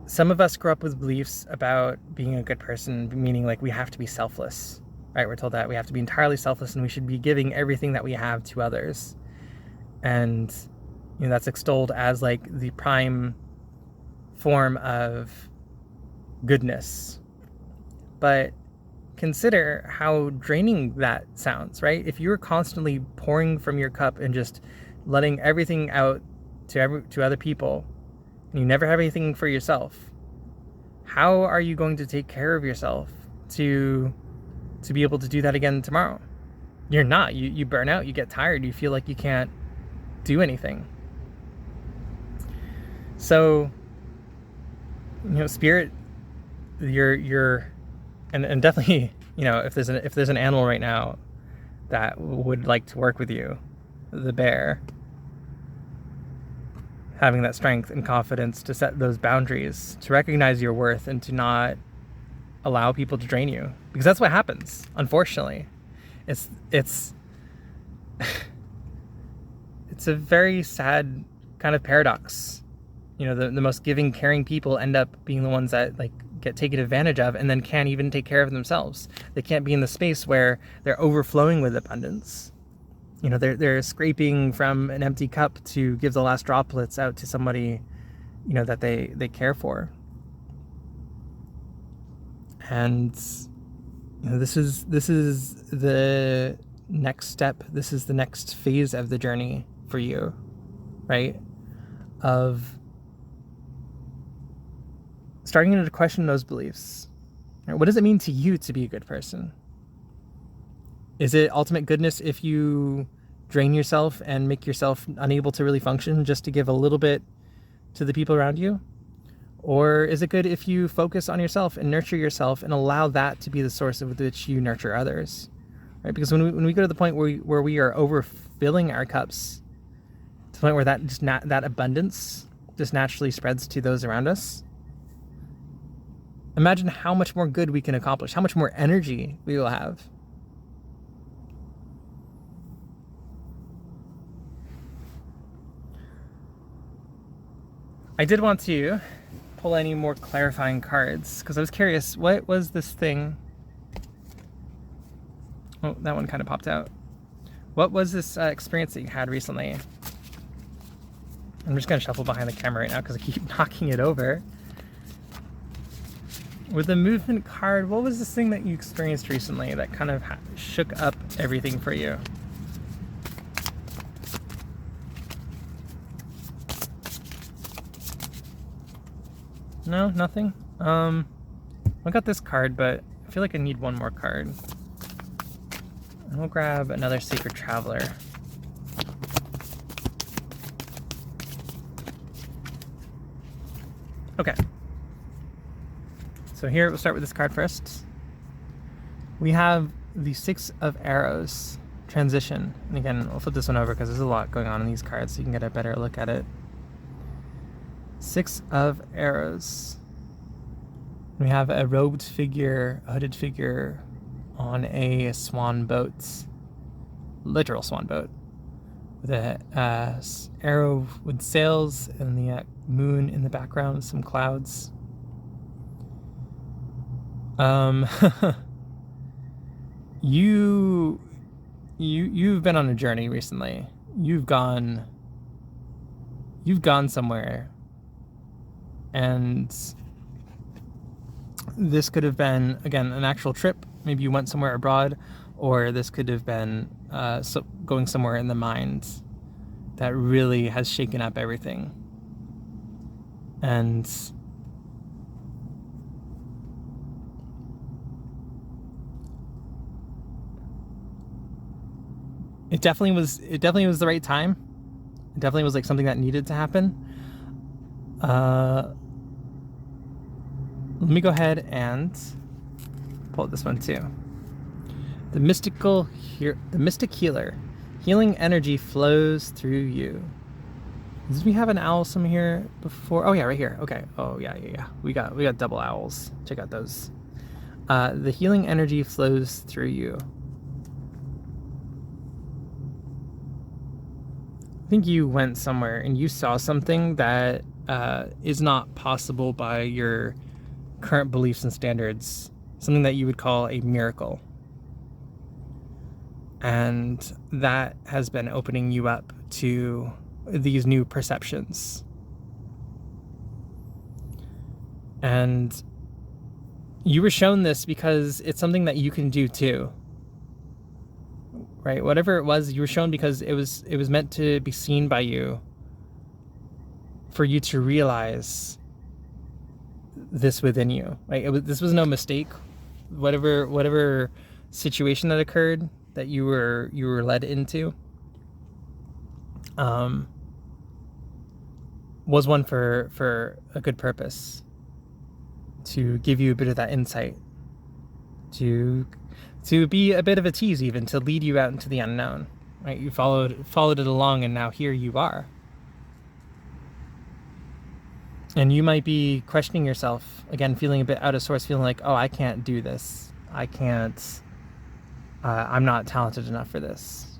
Some of us grow up with beliefs about being a good person, meaning like we have to be selfless, right? We're told that we have to be entirely selfless and we should be giving everything that we have to others. And, that's extolled as like the prime form of goodness. But consider how draining that sounds, right? If you're constantly pouring from your cup and just letting everything out to other people, and you never have anything for yourself, how are you going to take care of yourself to be able to do that again tomorrow? You're not. You burn out, you get tired, you feel like you can't do anything. So, spirit, you're and definitely, if there's an animal right now that would like to work with you, the bear, having that strength and confidence to set those boundaries, to recognize your worth, and to not allow people to drain you, because that's what happens, unfortunately. It's it's a very sad kind of paradox. The most giving, caring people end up being the ones that get taken advantage of, and then can't even take care of themselves. They can't be in the space where they're overflowing with abundance. They're scraping from an empty cup to give the last droplets out to somebody, that they care for. And this is the next step. This is the next phase of the journey for you, right? Of starting to question those beliefs. What does it mean to you to be a good person? Is it ultimate goodness if you drain yourself and make yourself unable to really function just to give a little bit to the people around you? Or is it good if you focus on yourself and nurture yourself and allow that to be the source with which you nurture others? Right? Because when we go to the point where we are overfilling our cups to the point where that abundance just naturally spreads to those around us, imagine how much more good we can accomplish, how much more energy we will have. I did want to pull any more clarifying cards, because I was curious, what was this thing? Oh, that one kind of popped out. What was this experience that you had recently? I'm just going to shuffle behind the camera right now because I keep knocking it over. With the movement card, what was this thing that you experienced recently that kind of shook up everything for you? No, nothing? I got this card, but I feel like I need one more card. And we'll grab another Sacred Traveler. Okay. So here, we'll start with this card first. We have the Six of Arrows, Transition. And again, I'll flip this one over because there's a lot going on in these cards so you can get a better look at it. Six of Arrows. We have a robed figure, a hooded figure on a swan boat. Literal swan boat. With a arrow with sails and the moon in the background, some clouds. You've been on a journey recently. You've gone somewhere, and this could have been, again, an actual trip. Maybe you went somewhere abroad, or this could have been going somewhere in the mind that really has shaken up everything. And it definitely was the right time. It definitely was like something that needed to happen. Let me go ahead and pull this one too. The Mystic Healer. Healing energy flows through you. Did we have an owl somewhere here before? Oh yeah, right here. Okay. Oh yeah. We got double owls. Check out those. The healing energy flows through you. I think you went somewhere and you saw something that is not possible by your current beliefs and standards. Something that you would call a miracle. And that has been opening you up to these new perceptions. And you were shown this because it's something that you can do too. Right? Whatever it was, you were shown because it was meant to be seen by you, for you to realize this within you. Like this was no mistake. Whatever situation that occurred that you were led into was one for a good purpose, to give you a bit of that insight, to be a bit of a tease, even to lead you out into the unknown. Right? You followed it along, and now here you are. And you might be questioning yourself again, feeling a bit out of sorts, feeling like, oh, I can't do this. I can't. I'm not talented enough for this.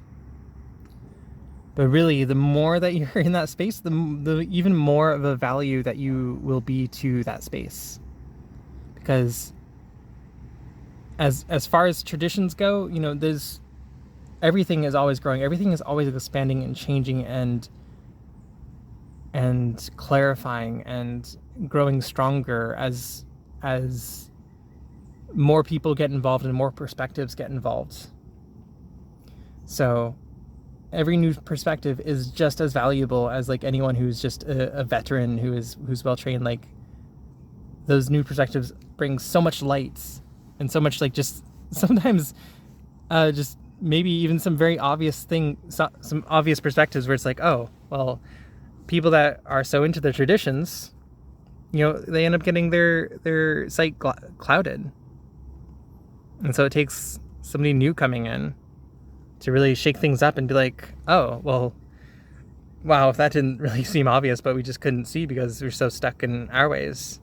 But really, the more that you're in that space, the even more of a value that you will be to that space. Because as far as traditions go, you know, everything is always growing. Everything is always expanding and changing and clarifying and growing stronger as more people get involved and more perspectives get involved. So every new perspective is just as valuable as like anyone who's just a veteran who's well trained. Like those new perspectives bring so much light and so much, like, just sometimes just maybe even some very obvious some obvious perspectives where it's like, oh, well, people that are so into their traditions, you know, they end up getting their sight clouded. And so it takes somebody new coming in to really shake things up and be like, oh, well, wow, if that didn't really seem obvious, but we just couldn't see because we're so stuck in our ways.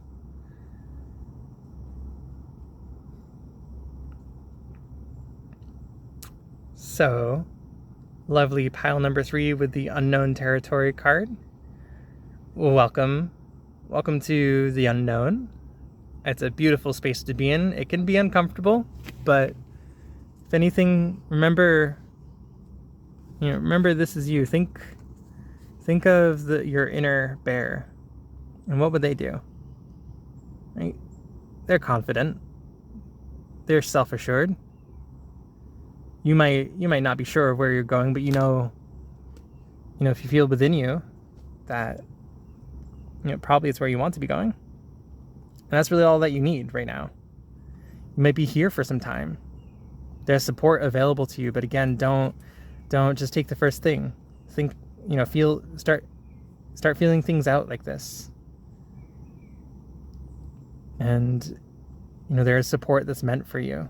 So, lovely pile number 3 with the Unknown Territory card. Well, welcome to the unknown. It's a beautiful space to be in. It can be uncomfortable, but if anything, remember this is you. Think of your inner bear, and what would they do? Right? They're confident. They're self-assured. You might not be sure of where you're going, but you know, if you feel within you that, probably it's where you want to be going. And that's really all that you need right now. You might be here for some time. There's support available to you, but again, don't just take the first thing. Think, start feeling things out like this. And there is support that's meant for you.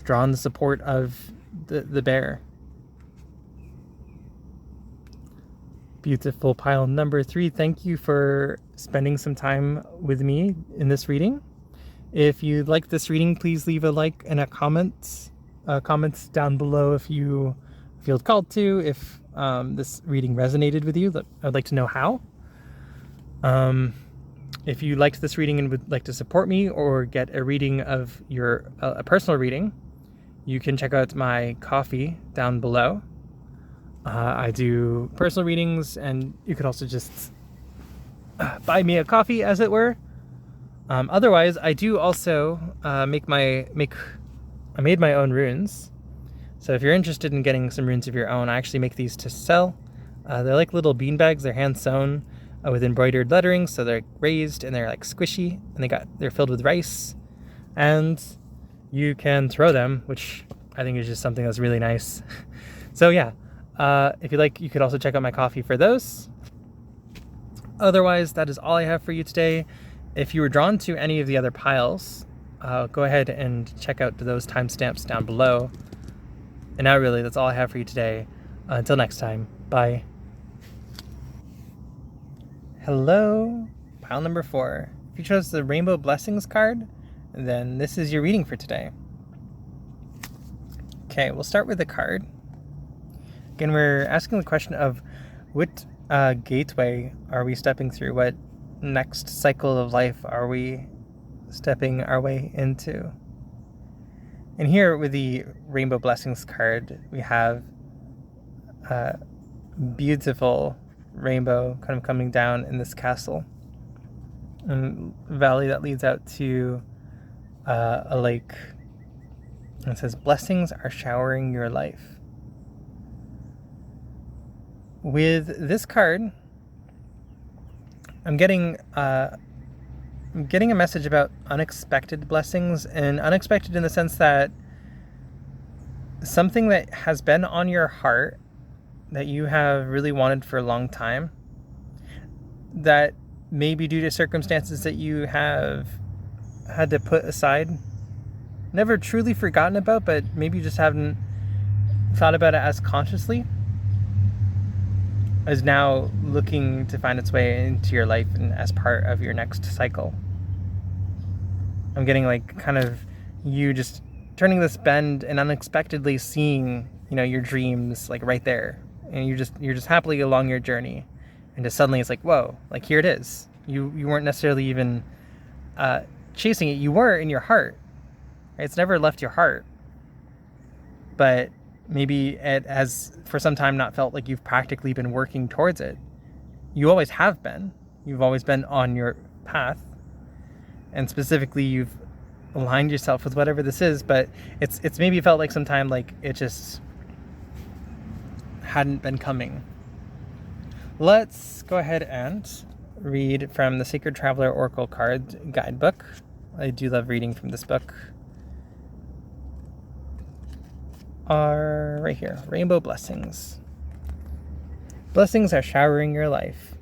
Draw on the support of the bear. Beautiful pile number 3. Thank you for spending some time with me in this reading. If you like this reading, please leave a like and a comments down below if you feel called to. If this reading resonated with you, I'd like to know how. If you liked this reading and would like to support me or get a reading of a personal reading, you can check out my Ko-fi down below. I do personal readings, and you could also just buy me a coffee, as it were. Otherwise, I do also I made my own runes. So if you're interested in getting some runes of your own, I actually make these to sell. They're like little bean bags. They're hand sewn with embroidered lettering, so they're raised and they're like squishy, and they're filled with rice, and you can throw them, which I think is just something that's really nice. So yeah. If you like, you could also check out my Ko-fi for those. Otherwise, that is all I have for you today. If you were drawn to any of the other piles, go ahead and check out those timestamps down below. And now really, that's all I have for you today. Until next time, bye. Hello, pile number 4. If you chose the Rainbow Blessings card, then this is your reading for today. Okay, we'll start with the card. Again, we're asking the question of what gateway are we stepping through? What next cycle of life are we stepping our way into? And here with the Rainbow Blessings card, we have a beautiful rainbow kind of coming down in this castle. And valley that leads out to a lake. And it says, "Blessings are showering your life." With this card, I'm getting a message about unexpected blessings, and unexpected in the sense that something that has been on your heart that you have really wanted for a long time, that maybe due to circumstances that you have had to put aside, never truly forgotten about, but maybe you just haven't thought about it as consciously, is now looking to find its way into your life and as part of your next cycle. I'm getting like kind of you just turning this bend and unexpectedly seeing, your dreams like right there. And you're just happily along your journey. And just suddenly it's like, whoa, like here it is. You weren't necessarily even chasing it. You were in your heart. Right? It's never left your heart. But maybe it has for some time not felt like you've practically been working towards it. You always have been. You've always been on your path. And specifically, you've aligned yourself with whatever this is, but it's maybe felt like sometime like it just hadn't been coming. Let's go ahead and read from the Sacred Traveler Oracle Card Guidebook. I do love reading from this book. Are right here. Rainbow Blessings. Blessings are showering your life.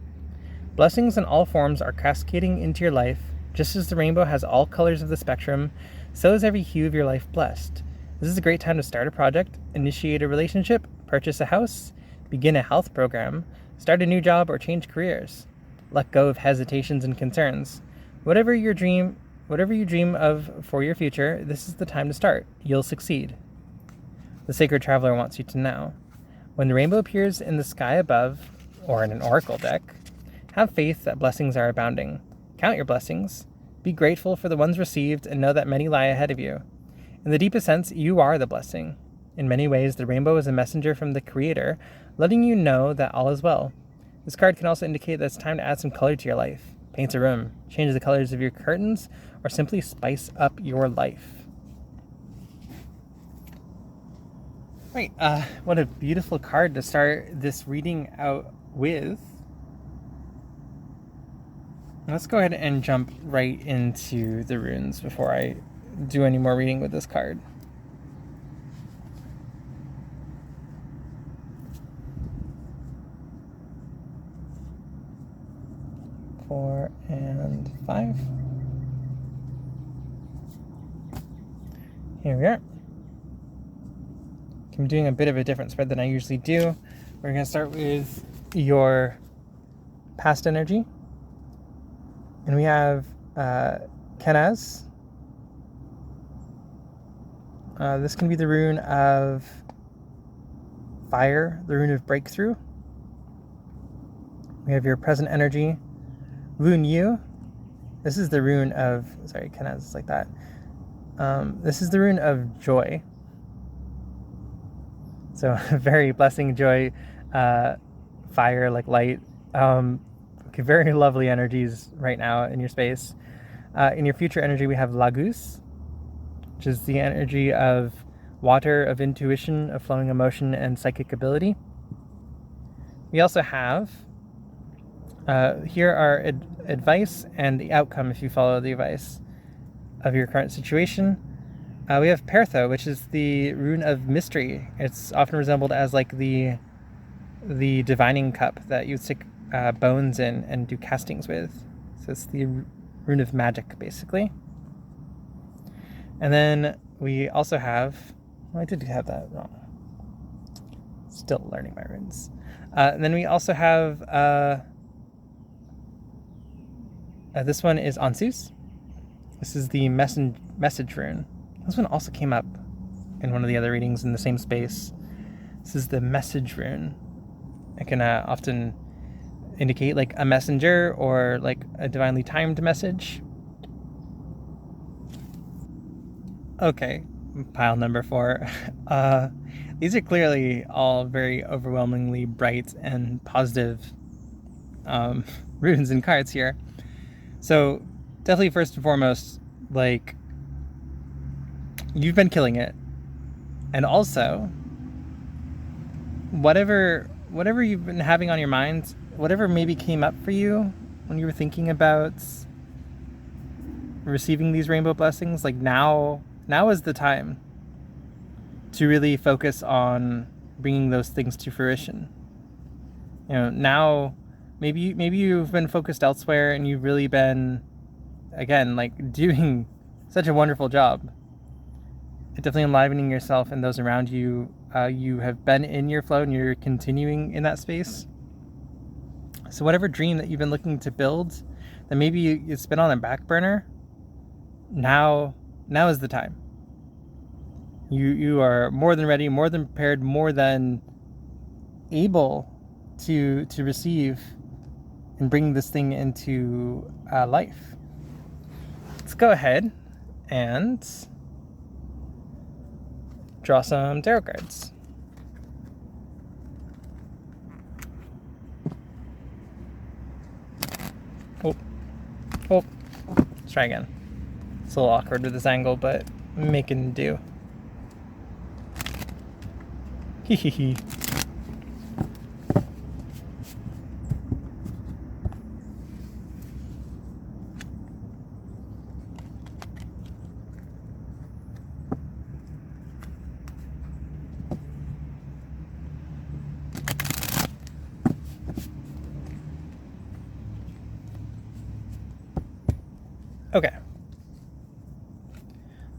Blessings in all forms are cascading into your life. Just as the rainbow has all colors of the spectrum, so is every hue of your life blessed. This is a great time to start a project, initiate a relationship, purchase a house, begin a health program, start a new job, or change careers. Let go of hesitations and concerns. Whatever you dream of for your future, this is the time to start. You'll succeed. The Sacred Traveler wants you to know. When the rainbow appears in the sky above, or in an oracle deck, have faith that blessings are abounding. Count your blessings. Be grateful for the ones received and know that many lie ahead of you. In the deepest sense, you are the blessing. In many ways, the rainbow is a messenger from the Creator, letting you know that all is well. This card can also indicate that it's time to add some color to your life. Paint a room, change the colors of your curtains, or simply spice up your life. Right, what a beautiful card to start this reading out with. Let's go ahead and jump right into the runes before I do any more reading with this card. 4, and 5. Here we are. I'm doing a bit of a different spread than I usually do. We're going to start with your past energy. And we have Kenaz. This can be the rune of fire, the rune of breakthrough. We have your present energy, Rune Yu. This is the rune of, sorry, Kenaz is like that. This is the rune of joy. So very blessing, joy, fire, like light. Very lovely energies right now in your space. In your future energy, we have Lagus, which is the energy of water, of intuition, of flowing emotion, and psychic ability. We also have, here are advice and the outcome if you follow the advice of your current situation. We have Pertho, which is the rune of mystery. It's often resembled as like the divining cup that you stick bones in and do castings with. So it's the rune of magic, basically. And then we also have, well, I did have that wrong. Still learning my runes. And then we also have, this one is Ansus. This is the message rune. This one also came up in one of the other readings in the same space. This is the message rune. It can often indicate like a messenger or like a divinely timed message. Okay, pile number 4. These are clearly all very overwhelmingly bright and positive runes and cards here. So definitely first and foremost, like, you've been killing it. And also, whatever you've been having on your mind, whatever maybe came up for you when you were thinking about receiving these rainbow blessings, like now is the time to really focus on bringing those things to fruition. You know, now maybe you've been focused elsewhere and you've really been, again, like doing such a wonderful job. Definitely enlivening yourself and those around you. You have been in your flow and you're continuing in that space. So whatever dream that you've been looking to build, that maybe it's been on a back burner, now is the time. You are more than ready, more than prepared, more than able to receive and bring this thing into life. Let's go ahead and draw some tarot cards. Oh, let's try again. It's a little awkward with this angle, but making do. Hee hee hee. Okay,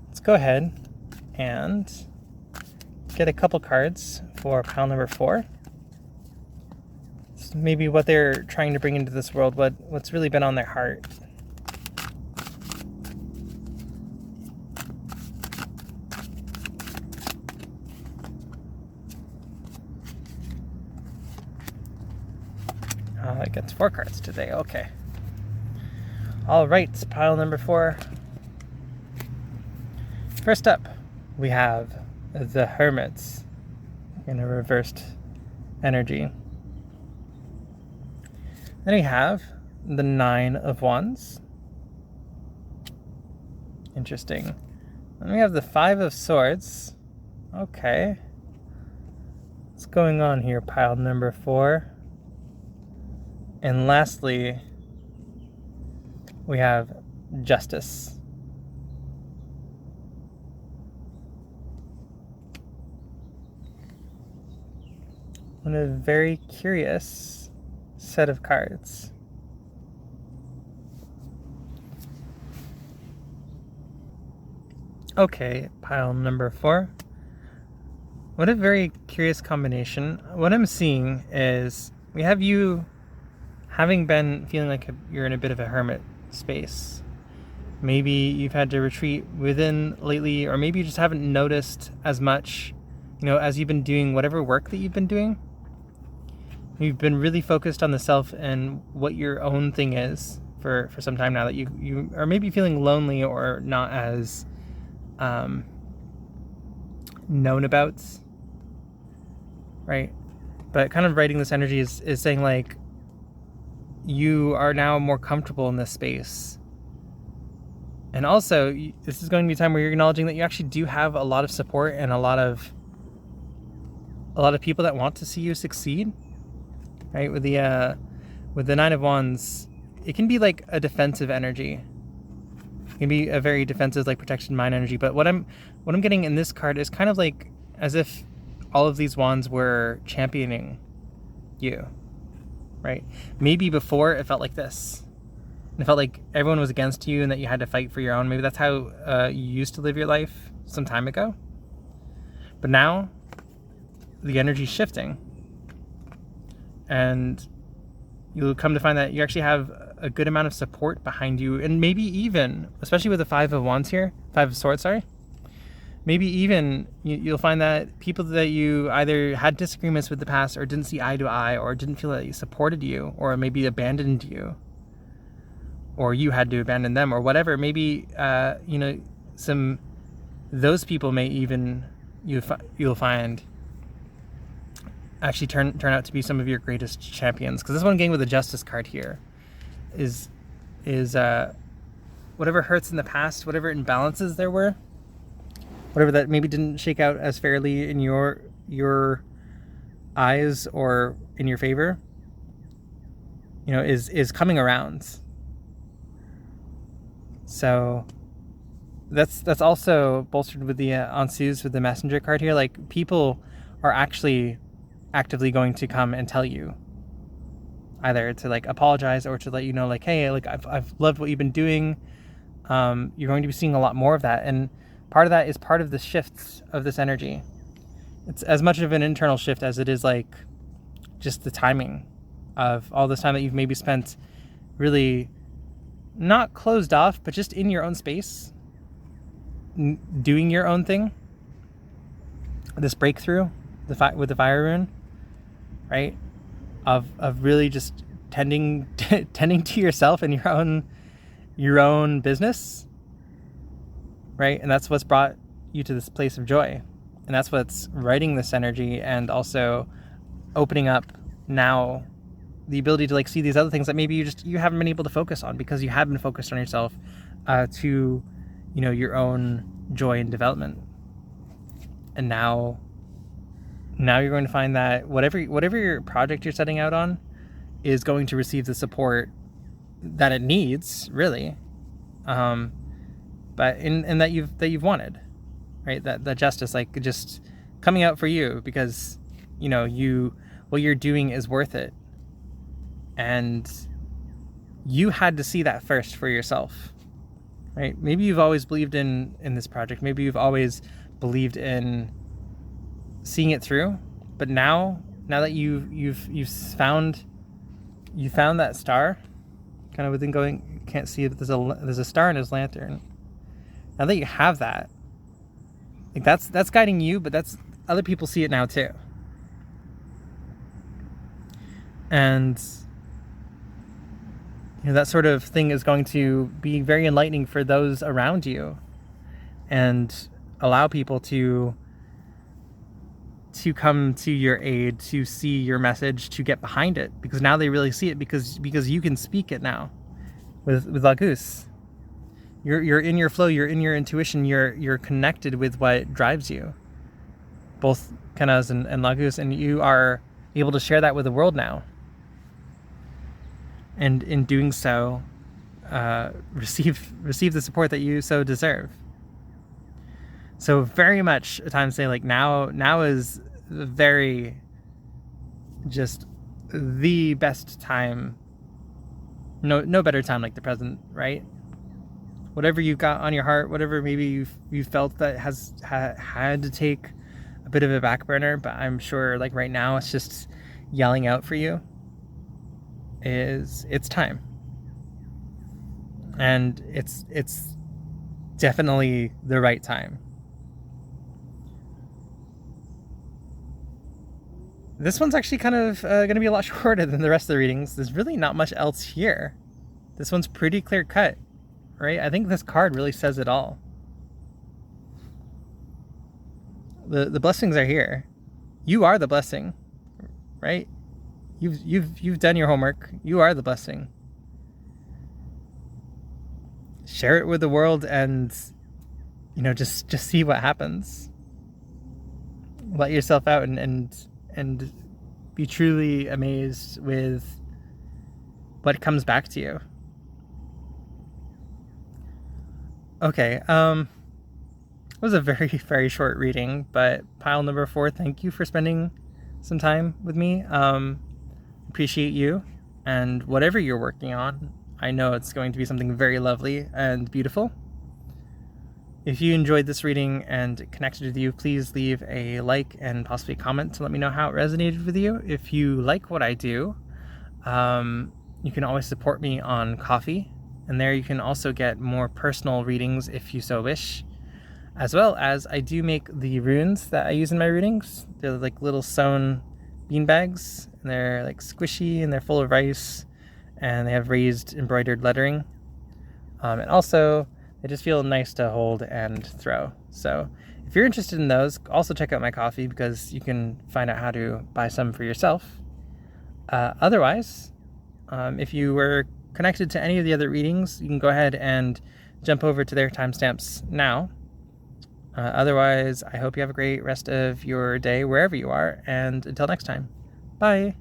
let's go ahead and get a couple cards for pile number 4. So maybe what they're trying to bring into this world, what's really been on their heart. It gets 4 cards today, okay. All right, pile number 4. First up, we have the Hermits in a reversed energy. Then we have the 9 of Wands. Interesting. Then we have the 5 of Swords. Okay. What's going on here, pile number 4? And lastly, we have Justice. And a very curious set of cards. Okay, pile number 4. What a very curious combination. What I'm seeing is we have you having been feeling like you're in a bit of a hermit space. Maybe you've had to retreat within lately, or maybe you just haven't noticed as much, as you've been doing whatever work that you've been doing. You've been really focused on the self and what your own thing is for some time now, that you are maybe feeling lonely or not as known about, right? But kind of writing this energy is saying like you are now more comfortable in this space. And also, this is going to be a time where you're acknowledging that you actually do have a lot of support and a lot of people that want to see you succeed, right? With the Nine of Wands, it can be like a defensive energy. It can be a very defensive, like protection mind energy. But what I'm getting in this card is kind of like as if all of these wands were championing you, right? Maybe before it felt like this. It felt like everyone was against you and that you had to fight for your own. Maybe that's how you used to live your life some time ago. But now the energy's shifting. And you'll come to find that you actually have a good amount of support behind you. And maybe even, especially with the Five of Swords, sorry. Maybe even you'll find that people that you either had disagreements with in the past or didn't see eye to eye or didn't feel that they supported you or maybe abandoned you, or you had to abandon them or whatever. Maybe, those people may even, you'll find, actually turn out to be some of your greatest champions. Because this one getting with the Justice card here is whatever hurts in the past, whatever imbalances there were, whatever that maybe didn't shake out as fairly in your eyes or in your favor, is coming around. So that's also bolstered with the Ansuz, with the Messenger card here. Like, people are actually actively going to come and tell you, either to like apologize or to let you know, like, hey, like I've loved what you've been doing. You're going to be seeing a lot more of that, and part of that is part of the shifts of this energy. It's as much of an internal shift as it is like just the timing of all this time that you've maybe spent really not closed off, but just in your own space, doing your own thing. This breakthrough, with the fire rune, right? Of really just tending to yourself and your own business, right? And that's what's brought you to this place of joy, and that's what's writing this energy, and also opening up now the ability to like see these other things that maybe you haven't been able to focus on because you have been focused on yourself, to your own joy and development. And now you're going to find that whatever your project you're setting out on is going to receive the support that it needs, really, but in that you've wanted, right? That justice, like, just coming out for you because what you're doing is worth it, and you had to see that first for yourself, right? Maybe you've always believed in this project. Maybe you've always believed in seeing it through, but now that you've found that star, kind of within going, you can't see it, but there's a star in his lantern. Now that you have that, like, that's guiding you, but that's other people see it now too, and that sort of thing is going to be very enlightening for those around you, and allow people to come to your aid, to see your message, to get behind it, because now they really see it because you can speak it now with Lagus. You're in your flow, you're in your intuition, you're connected with what drives you, both Kanaz and Lagus, and you are able to share that with the world now. And in doing so, receive the support that you so deserve. So very much a time to say, like, now is very just the best time. No better time like the present, right? whatever you've got on your heart, whatever maybe you felt that has had to take a bit of a back burner, but I'm sure like right now it's just yelling out for you, it's time. And it's definitely the right time. This one's actually kind of going to be a lot shorter than the rest of the readings. There's really not much else here. This one's pretty clear cut, right? I think this card really says it all. The blessings are here. You are the blessing, right? You've done your homework. You are the blessing. Share it with the world, and just see what happens. Let yourself out and be truly amazed with what comes back to you. Okay, it was a very, very short reading, but pile number 4, thank you for spending some time with me. Appreciate you, and whatever you're working on, I know it's going to be something very lovely and beautiful. If you enjoyed this reading and connected with you, please leave a like and possibly a comment to let me know how it resonated with you. If you like what I do, you can always support me on Ko-fi, and there you can also get more personal readings if you so wish, as well as I do make the runes that I use in my readings. They're like little sewn bean bags, and they're like squishy and they're full of rice, and they have raised embroidered lettering, and also they just feel nice to hold and throw. So if you're interested in those, also check out my Ko-fi, because you can find out how to buy some for yourself. Otherwise, if you were connected to any of the other readings, you can go ahead and jump over to their timestamps now. Otherwise, I hope you have a great rest of your day wherever you are, and until next time, bye.